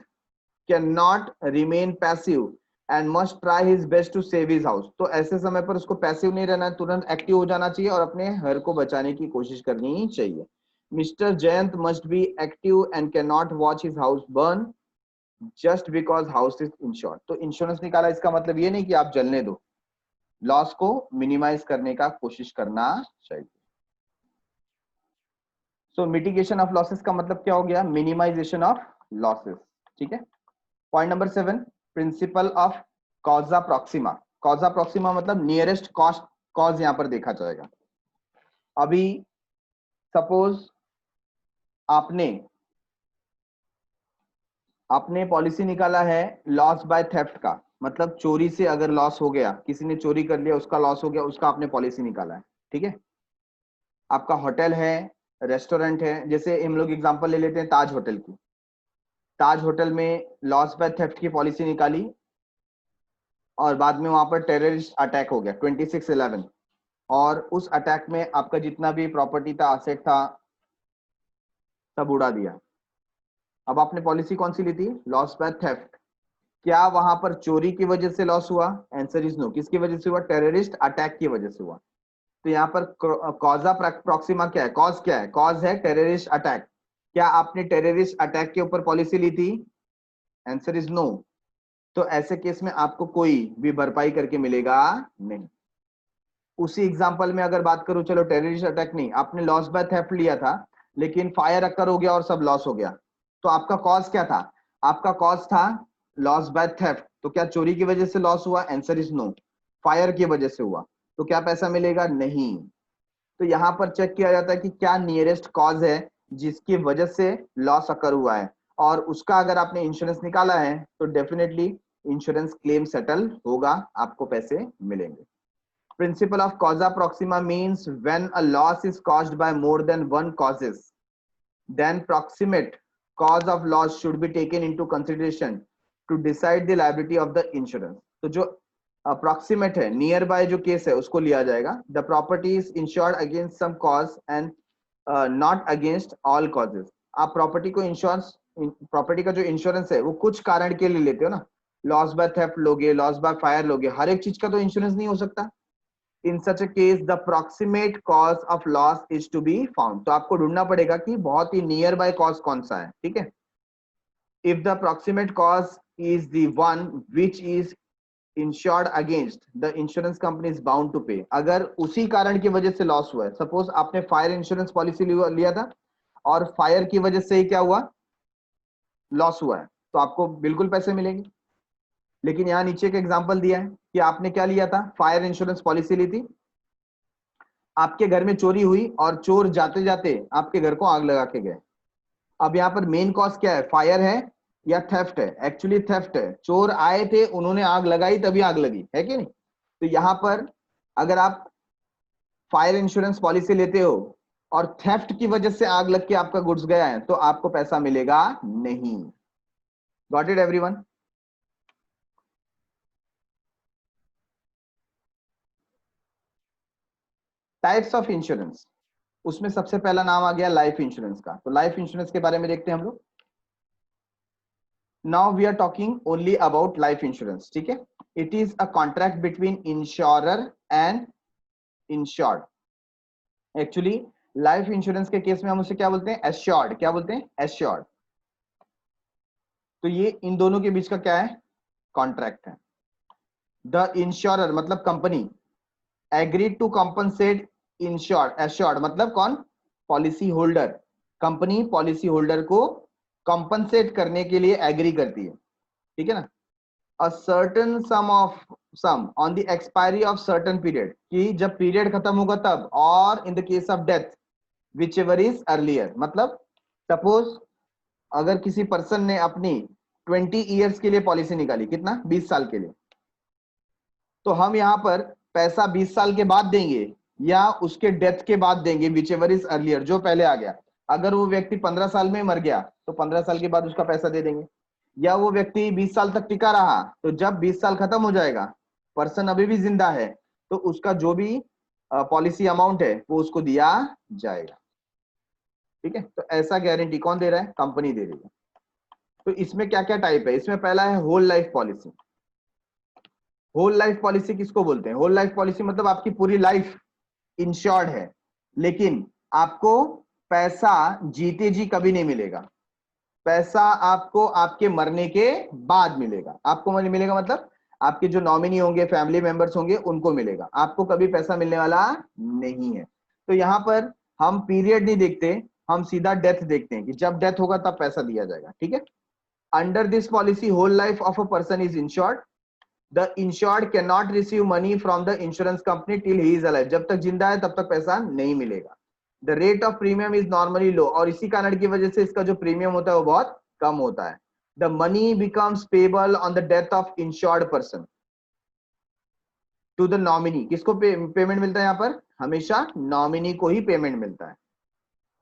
can not remain passive and must try his best to save his house. तो ऐसे समय पर उसको passive नहीं रहना है, तुरंत active हो जाना चाहिए और अपने घर को बचाने की कोशिश करनी चाहिए। Mister Jayant must be active and can not watch his house burn just because house is insured. तो इंश्योरेंस निकाला इसका मतलब ये नहीं कि आप जलने दो, लॉस को मिनिमाइज करने का कोशिश करना चाहिए। सो मिटिगेशन ऑफ लॉसेस का मतलब क्या हो गया, मिनिमाइजेशन ऑफ लॉसेस। ठीक है। Point number 7, principle of कॉजा Proxima. कॉजा Proxima मतलब नियरेस्ट कॉस्ट कॉज यहां पर देखा जाएगा। अभी सपोज आपने आपने पॉलिसी निकाला है लॉस बाय थेफ्ट का, मतलब चोरी से अगर लॉस हो गया, किसी ने चोरी कर लिया, उसका लॉस हो गया, उसका आपने पॉलिसी निकाला है। ठीक है। आपका होटल है, रेस्टोरेंट है, जैसे हम लोग एग्जांपल ले लेते हैं ताज होटल की। ताज होटल में लॉस बाय थेफ्ट की पॉलिसी निकाली और बाद में वहां पर टेररिस्ट अटैक हो गया 26/11, और उस अटैक में आपका जितना भी प्रॉपर्टी था, असेट था, सब उड़ा दिया। अब आपने पॉलिसी कौन सी ली थी, लॉस बाय थेफ्ट। क्या वहां पर चोरी की वजह से लॉस हुआ, आंसर इज नो। किसकी वजह से हुआ, टेररिस्ट अटैक की वजह से हुआ। तो यहाँ पर कॉजा प्रॉक्सिमा क्या है, कॉज क्या है, कॉज है टेररिस्ट अटैक। क्या आपने टेररिस्ट अटैक के ऊपर पॉलिसी ली थी, आंसर इज नो। तो ऐसे केस में आपको कोई भी भरपाई करके मिलेगा नहीं। उसी एग्जांपल में अगर बात करूं, चलो टेररिस्ट अटैक नहीं, आपने लॉस बाय थेफ्ट लिया था, लेकिन फायर अकर हो गया और सब लॉस हो गया, तो आपका कॉज क्या था, आपका कॉज था लॉस बाय थेफ्ट। तो क्या चोरी की वजह से लॉस हुआ, आंसर इज नो। फायर की वजह से हुआ, तो क्या पैसा मिलेगा, नहीं। तो यहां पर चेक किया जाता है कि क्या नियरेस्ट कॉज है जिसकी वजह से लॉस अकर हुआ है, और उसका अगर आपने इंश्योरेंस निकाला है तो डेफिनेटली इंश्योरेंस क्लेम सेटल होगा, आपको पैसे मिलेंगे। Principle of causa proxima means when a loss is caused by more than one causes, then proximate cause of loss should be taken into consideration to decide the liability of the insurance. तो जो approximate है, near by जो case है, उसको लिया जाएगा। The property is insured against some cause and not against all causes. आप property को इंश्योरेंस, प्रॉपर्टी का जो इंश्योरेंस है वो कुछ कारण के लिए लेते हो ना, लॉस बाय थेफ्ट लोगे, लॉस बाय फायर लोगे, हर एक चीज का तो इंश्योरेंस नहीं हो सकता। In such a case the proximate cause of loss is to be found. तो आपको ढूंढना पड़ेगा कि बहुत ही नियर बाय कॉज कौन सा है। ठीक है। If the proximate cause is the one which is insured against, the insurance company is bound to pay. अगर उसी कारण की वजह से लॉस हुआ है, सपोज आपने फायर इंश्योरेंस पॉलिसी लिया था और फायर की वजह से ही क्या हुआ, लॉस हुआ है, तो आपको बिल्कुल पैसे मिलेंगे। लेकिन यहां नीचे का एग्जांपल दिया है कि आपने क्या लिया था, फायर इंश्योरेंस पॉलिसी ली थी, आपके घर में चोरी हुई और चोर जाते जाते आपके घर को आग लगा के गए। अब यहाँ पर मेन कॉज क्या है, फायर है या थेफ्ट है, एक्चुअली थेफ्ट है। चोर आए थे, उन्होंने आग लगाई, तभी आग लगी, है कि नहीं। तो यहाँ पर अगर आप फायर इंश्योरेंस पॉलिसी लेते हो और थेफ्ट की वजह से आग लग के आपका गुड्स गया है, तो आपको पैसा मिलेगा नहीं। Got it everyone. Types of insurance, उसमें सबसे पहला नाम आ गया लाइफ इंश्योरेंस का। तो लाइफ इंश्योरेंस के बारे में देखते हैं हम लोग। Now we are talking only about life insurance. ठीक है। It is a contract between insurer and insured. Actually life insurance के केस में हम उसे क्या बोलते हैं, एश्योर्ड। क्या बोलते हैं, एश्योर्ड। तो ये इन दोनों के बीच का क्या है, कॉन्ट्रैक्ट है। द इंश्योरर मतलब company, agreed to compensate insured, assured मतलब कौन, policy holder. Company policy holder को कंपनसेट करने के लिए एग्री करती है। ठीक है ना। a certain sum on the expiry of certain period, कि जब पीरियड खत्म होगा तब, और in the case of death whichever is earlier। मतलब सपोज अगर किसी पर्सन ने अपनी 20 ईयर्स के लिए पॉलिसी निकाली, कितना, 20 साल के लिए, तो हम यहाँ पर पैसा 20 साल के बाद देंगे या उसके डेथ के बाद देंगे, whichever is earlier, जो पहले आ गया। अगर वो व्यक्ति 15 साल में मर गया तो 15 साल के बाद उसका पैसा दे देंगे, या वो व्यक्ति 20 साल तक टिका रहा, तो जब 20 साल खत्म हो जाएगा, पर्सन अभी भी जिंदा है, तो उसका जो भी पॉलिसी अमाउंट है वो उसको दिया जाएगा। ठीक है। तो ऐसा गारंटी कौन दे रहा है, कंपनी दे रही है। तो इसमें क्या क्या टाइप है, इसमें पहला है whole life policy. Whole life policy किसको बोलते हैं, होल लाइफ पॉलिसी मतलब आपकी पूरी लाइफ इंश्योर्ड है, लेकिन आपको पैसा जीते जी कभी नहीं मिलेगा। पैसा आपको आपके मरने के बाद मिलेगा। आपको मिलेगा मतलब आपके जो नॉमिनी होंगे, फैमिली मेंबर्स होंगे, उनको मिलेगा, आपको कभी पैसा मिलने वाला नहीं है। तो यहां पर हम पीरियड नहीं देखते, हम सीधा डेथ देखते हैं कि जब डेथ होगा तब पैसा दिया जाएगा, ठीक है। Under this policy whole life of a person is insured, the insured can not receive money from the insurance company till he is alive, जब तक जिंदा है तब तक पैसा नहीं मिलेगा। The rate of premium is normally low, और इसी कारण की वजह से इसका जो प्रीमियम होता है वो बहुत कम होता है। The money becomes payable on the death of insured person to the nominee, किसको पेमेंट मिलता है यहाँ पर? हमेशा नॉमिनी को ही पेमेंट मिलता है,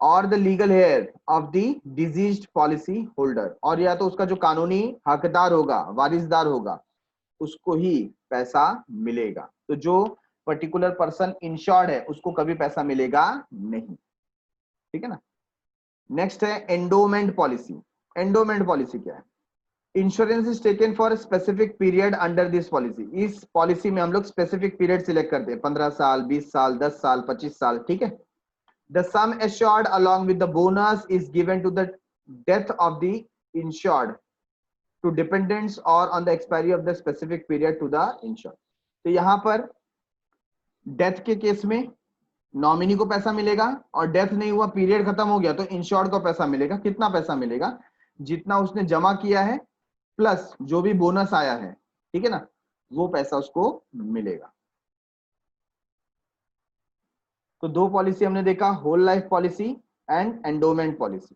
और the legal heir of the deceased policy holder, और या तो उसका जो कानूनी हकदार होगा, वारिसदार होगा, उसको ही पैसा मिलेगा। तो जो पर्टिकुलर पर्सन इंश्योर्ड है उसको कभी पैसा मिलेगा नहीं, ठीक है ना। नेक्स्ट है एंडोमेंट पॉलिसी। एंडोमेंट पॉलिसी क्या है? Insurance is taken for specific period under this policy, इस पॉलिसी में हम लोग स्पेसिफिक पीरियड सिलेक्ट करते हैं, 15 साल, 20 साल, 10 साल, 25 साल, ठीक है। The sum assured along with the bonus is given to the death of the insured to dependents or on the expiry of the specific period to the insured। तो यहां पर डेथ के केस में नॉमिनी को पैसा मिलेगा, और death नहीं हुआ, पीरियड खत्म हो गया, तो इंश्योर्ड को पैसा मिलेगा। कितना पैसा मिलेगा? जितना उसने जमा किया है प्लस जो भी बोनस आया है, ठीक है ना, वो पैसा उसको मिलेगा। तो दो पॉलिसी हमने देखा, whole life policy and endowment policy.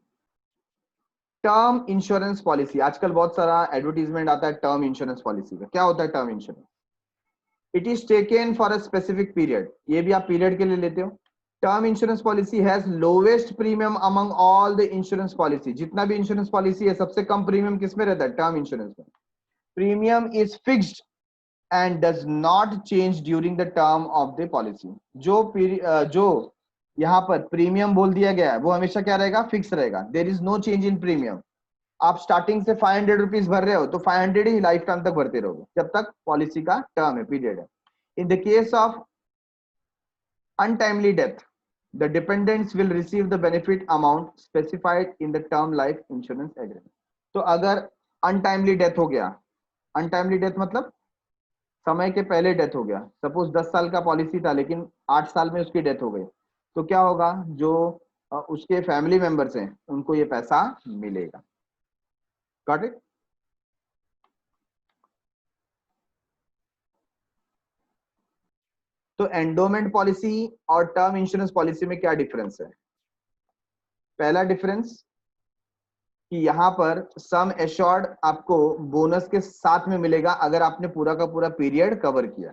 Term insurance policy, आजकल बहुत सारा एडवर्टीजमेंट आता है टर्म इंश्योरेंस पॉलिसी का। क्या होता है term insurance? It is taken for a specific period, ये भी आप पीरियड के लिए लेते हो। Term insurance policy has lowest premium among all the insurance policy, जितना भी इंश्योरेंस पॉलिसी है सबसे कम प्रीमियम किसमें रहता है? टर्म इंश्योरेंस में। Premium is fixed and does not change during the term of the policy। जो यहाँ पर प्रीमियम बोल दिया गया है वो हमेशा क्या रहेगा? फिक्स रहेगा। There is no change in premium. आप स्टार्टिंग से 500 रुपीज भर रहे हो तो 500 ही लाइफ टाइम तक भरते रहोगे, जब तक पॉलिसी का टर्म है, पीरियड है। इन the case of untimely death, the dependents will receive the benefit amount specified in the term life insurance agreement. तो अगर अनटाइमली डेथ हो गया, अनटाइमली डेथ मतलब समय के पहले डेथ हो गया, सपोज 10 साल का पॉलिसी था लेकिन 8 साल में उसकी डेथ हो गई, तो क्या होगा? जो उसके फैमिली मेंबर्स हैं उनको ये पैसा मिलेगा। Got it? तो एंडोमेंट पॉलिसी और टर्म इंश्योरेंस पॉलिसी में क्या डिफरेंस है? पहला डिफरेंस कि यहां पर सम एश्योर्ड आपको बोनस के साथ में मिलेगा अगर आपने पूरा का पूरा पीरियड कवर किया,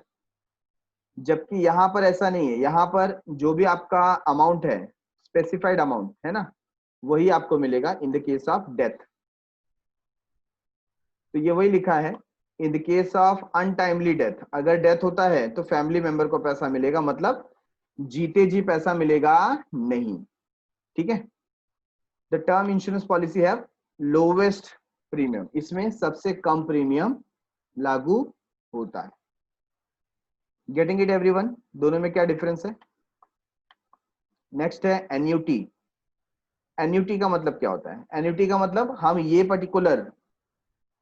जबकि यहां पर ऐसा नहीं है। यहां पर जो भी आपका अमाउंट है, स्पेसिफाइड अमाउंट है ना, वही आपको मिलेगा इन द केस ऑफ डेथ। तो ये वही लिखा है, इन the case of untimely death, अगर डेथ होता है तो फैमिली मेंबर को पैसा मिलेगा, मतलब जीते जी पैसा मिलेगा नहीं, ठीक है। The term insurance policy have lowest premium, इसमें सबसे कम प्रीमियम लागू होता है। Getting it everyone? दोनों में क्या डिफरेंस है? नेक्स्ट है एन्युटी। एन्युटी का मतलब क्या होता है? एन्युटी का मतलब हम ये पर्टिकुलर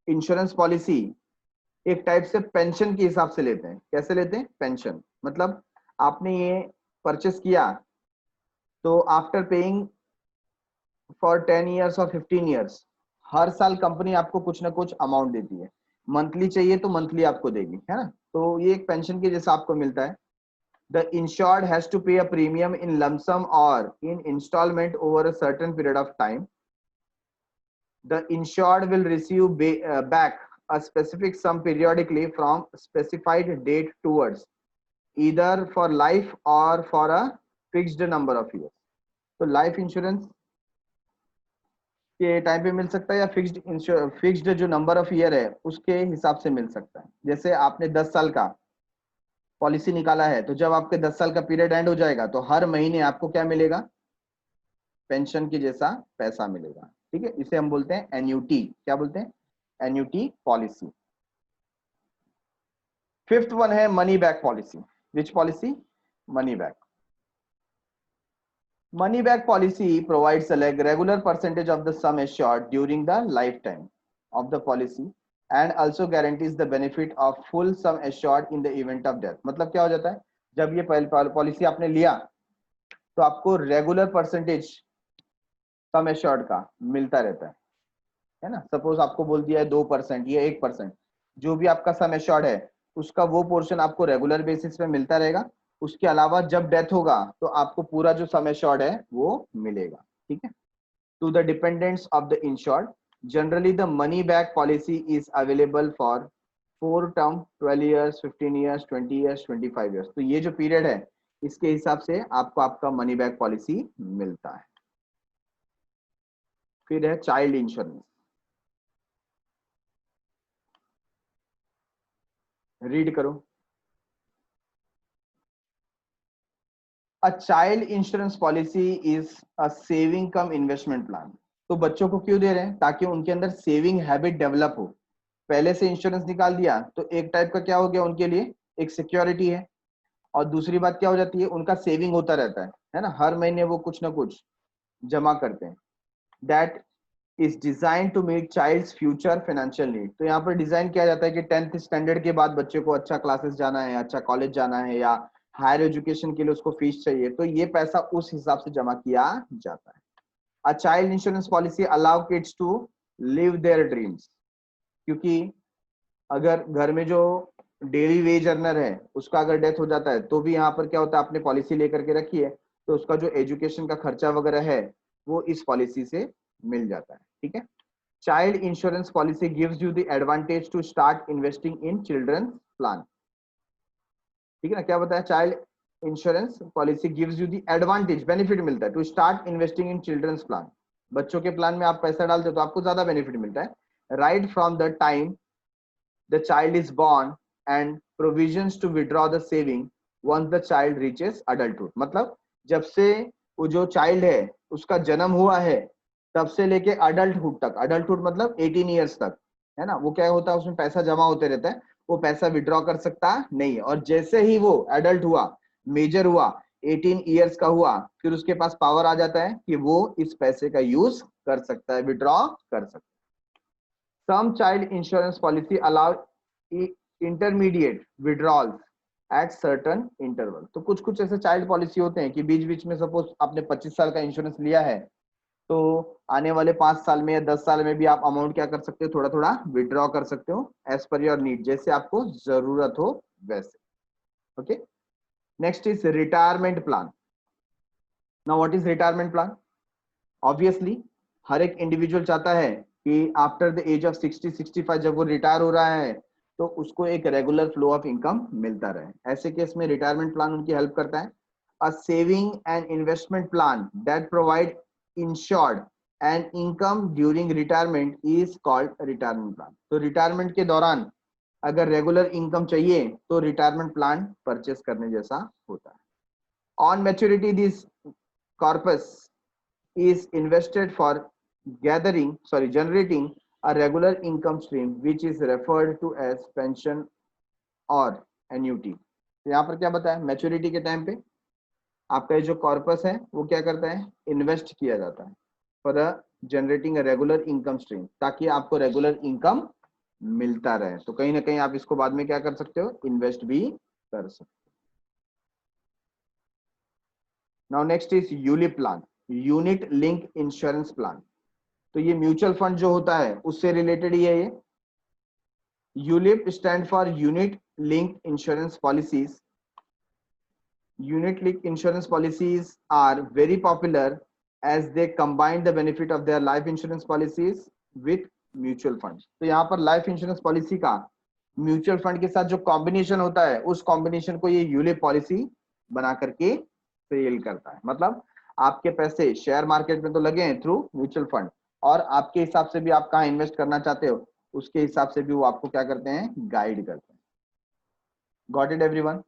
इंश्योरेंस पॉलिसी एक टाइप से पेंशन के हिसाब से लेते हैं। कैसे लेते हैं? पेंशन मतलब आपने ये परचेस किया तो आफ्टर पेइंग फॉर 10 ईयर्स और 15 ईयर्स हर साल कंपनी आपको कुछ ना कुछ अमाउंट देती है। मंथली चाहिए तो मंथली आपको देगी, है ना। तो ये एक पेंशन के जैसा आपको मिलता है। The insured has to pay a premium in lump sum or in installment over a certain period of time. The insured will receive back a specific sum periodically from specified date towards either for life or for a fixed number of years। तो life insurance के time पे मिल सकता है या fixed जो number of year है उसके हिसाब से मिल सकता है। जैसे आपने 10 साल का पॉलिसी निकाला है तो जब आपके 10 साल का पीरियड एंड हो जाएगा तो हर महीने आपको क्या मिलेगा? पेंशन के जैसा पैसा मिलेगा, ठीक है। इसे हम बोलते हैं एन्युटी। क्या बोलते हैं? Annuity policy. फिफ्थ वन है money back policy. Which policy? Money back. Money back policy provides a regular percentage of the sum assured during the lifetime of the policy and also guarantees the benefit of full sum assured in the event of death। मतलब क्या हो जाता है? जब ये policy आपने लिया तो आपको रेगुलर परसेंटेज सम एश्योर्ड का मिलता रहता है ना। सपोज आपको बोल दिया है 2% या 1%, जो भी आपका सम एश्योर्ड है उसका वो पोर्शन आपको रेगुलर बेसिस पे मिलता रहेगा। उसके अलावा जब डेथ होगा तो आपको पूरा जो सम एश्योर्ड है वो मिलेगा, ठीक है। To the dependents of the insured generally the money back policy is available for 4 term, 12 years, 15 years, 20 years, 25 years. तो ये जो पीरियड है इसके हिसाब से आपको आपका मनी बैक पॉलिसी मिलता है। फिर है चाइल्ड इंश्योरेंस, रीड करो। अ child insurance policy is a saving come investment plan. तो बच्चों को क्यों दे रहे हैं? ताकि उनके अंदर सेविंग हैबिट डेवलप हो। पहले से इंश्योरेंस निकाल दिया तो एक टाइप का क्या हो गया उनके लिए, एक सिक्योरिटी है। और दूसरी बात क्या हो जाती है, उनका सेविंग होता रहता है ना, हर महीने वो कुछ ना कुछ जमा करते हैं। That is design to meet child's future financial need. तो यहाँ पर डिजाइन किया जाता है कि 10th स्टैंडर्ड के बाद बच्चे को अच्छा क्लासेस जाना है, अच्छा कॉलेज जाना है, या हायर एजुकेशन के लिए उसको फीस चाहिए, तो ये पैसा उस हिसाब से जमा किया जाता है। A child insurance policy allow kids to live their dreams. क्योंकि अगर घर में जो डेली वेज अर्नर है उसका अगर डेथ हो जाता है तो भी यहाँ पर क्या होता है, आपने पॉलिसी लेकर के रखी है तो उसका जो एजुकेशन का खर्चा वगैरह है वो इस पॉलिसी से मिल जाता है, ठीक है। Child insurance policy gives you the advantage to start investing in children plan, ठीक है ना। क्या बताया, child insurance policy gives you the advantage, benefit मिलता है to start investing in children's plan. बच्चों के प्लान में आप पैसा डालते हो तो आपको ज्यादा बेनिफिट मिलता है। Right from the time the child is born and provisions to withdraw the saving once the child reaches adulthood। मतलब जब से वो जो चाइल्ड है उसका जन्म हुआ है तब से लेके अडल्टहुड तक, अडल्टहुड मतलब 18 ईयर्स तक, है ना, वो क्या होता है उसमें पैसा जमा होते रहता है, वो पैसा विड्रॉ कर सकता नहीं है। और जैसे ही वो एडल्ट हुआ, मेजर हुआ, 18 ईयर्स का हुआ, फिर उसके पास पावर आ जाता है कि वो इस पैसे का यूज कर सकता है, विड्रॉ कर सकता है। Some child insurance policy allow intermediate withdrawals at certain interval। तो कुछ कुछ ऐसे चाइल्ड पॉलिसी होते हैं कि बीच बीच में सपोज आपने 25 साल का इंश्योरेंस लिया है तो आने वाले 5 साल में या 10 साल में भी आप अमाउंट क्या कर सकते हो, थोड़ा थोड़ा विड्रॉ कर सकते हो एज पर योर नीड, जैसे आपको जरूरत हो वैसे। Okay, next is retirement plan. Now what is retirement plan? Obviously हर एक इंडिविजुअल चाहता है कि आफ्टर द एज ऑफ 60-65 जब वो रिटायर हो रहा है तो उसको एक रेगुलर फ्लो ऑफ इनकम मिलता रहे। ऐसे केस में रिटायरमेंट प्लान उनकी हेल्प करता है। A saving and investment plan that provide insured and income during retirement is called retirement plan. तो रिटायरमेंट के दौरान अगर रेगुलर इनकम चाहिए तो रिटायरमेंट प्लान परचेस करने जैसा होता है। On maturity this corpus is invested for generating a regular income stream which is referred to as pension or annuity। तो यहाँ पर क्या बताया, मैच्योरिटी के टाइम पे आपका जो कॉर्पस है वो क्या करता है, इन्वेस्ट किया जाता है for generating a regular income stream, ताकि आपको रेगुलर इनकम मिलता रहे। तो कहीं ना कहीं आप इसको बाद में क्या कर सकते हो, इन्वेस्ट भी कर सकते हो। Now next is ULIP plan, unit link insurance plan. तो ये म्यूचुअल फंड जो होता है उससे रिलेटेड ही है ये। ULIP stand for unit link insurance policies. Unit link insurance policies are very popular as they combine the benefit of their life insurance policies with mutual fund. तो यहाँ पर लाइफ इंश्योरेंस पॉलिसी का mutual fund के साथ जो combination होता है उस कॉम्बिनेशन को ये यूलिप पॉलिसी बना करके सेल करता है। मतलब आपके पैसे शेयर मार्केट में तो लगे हैं थ्रू म्यूचुअल फंड, और आपके हिसाब से भी आप कहाँ इन्वेस्ट करना चाहते हो उसके हिसाब से भी वो आपको क्या करते हैं, गाइड करते हैं। Got it everyone?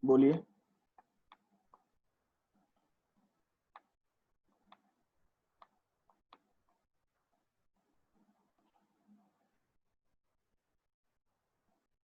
बोलिए।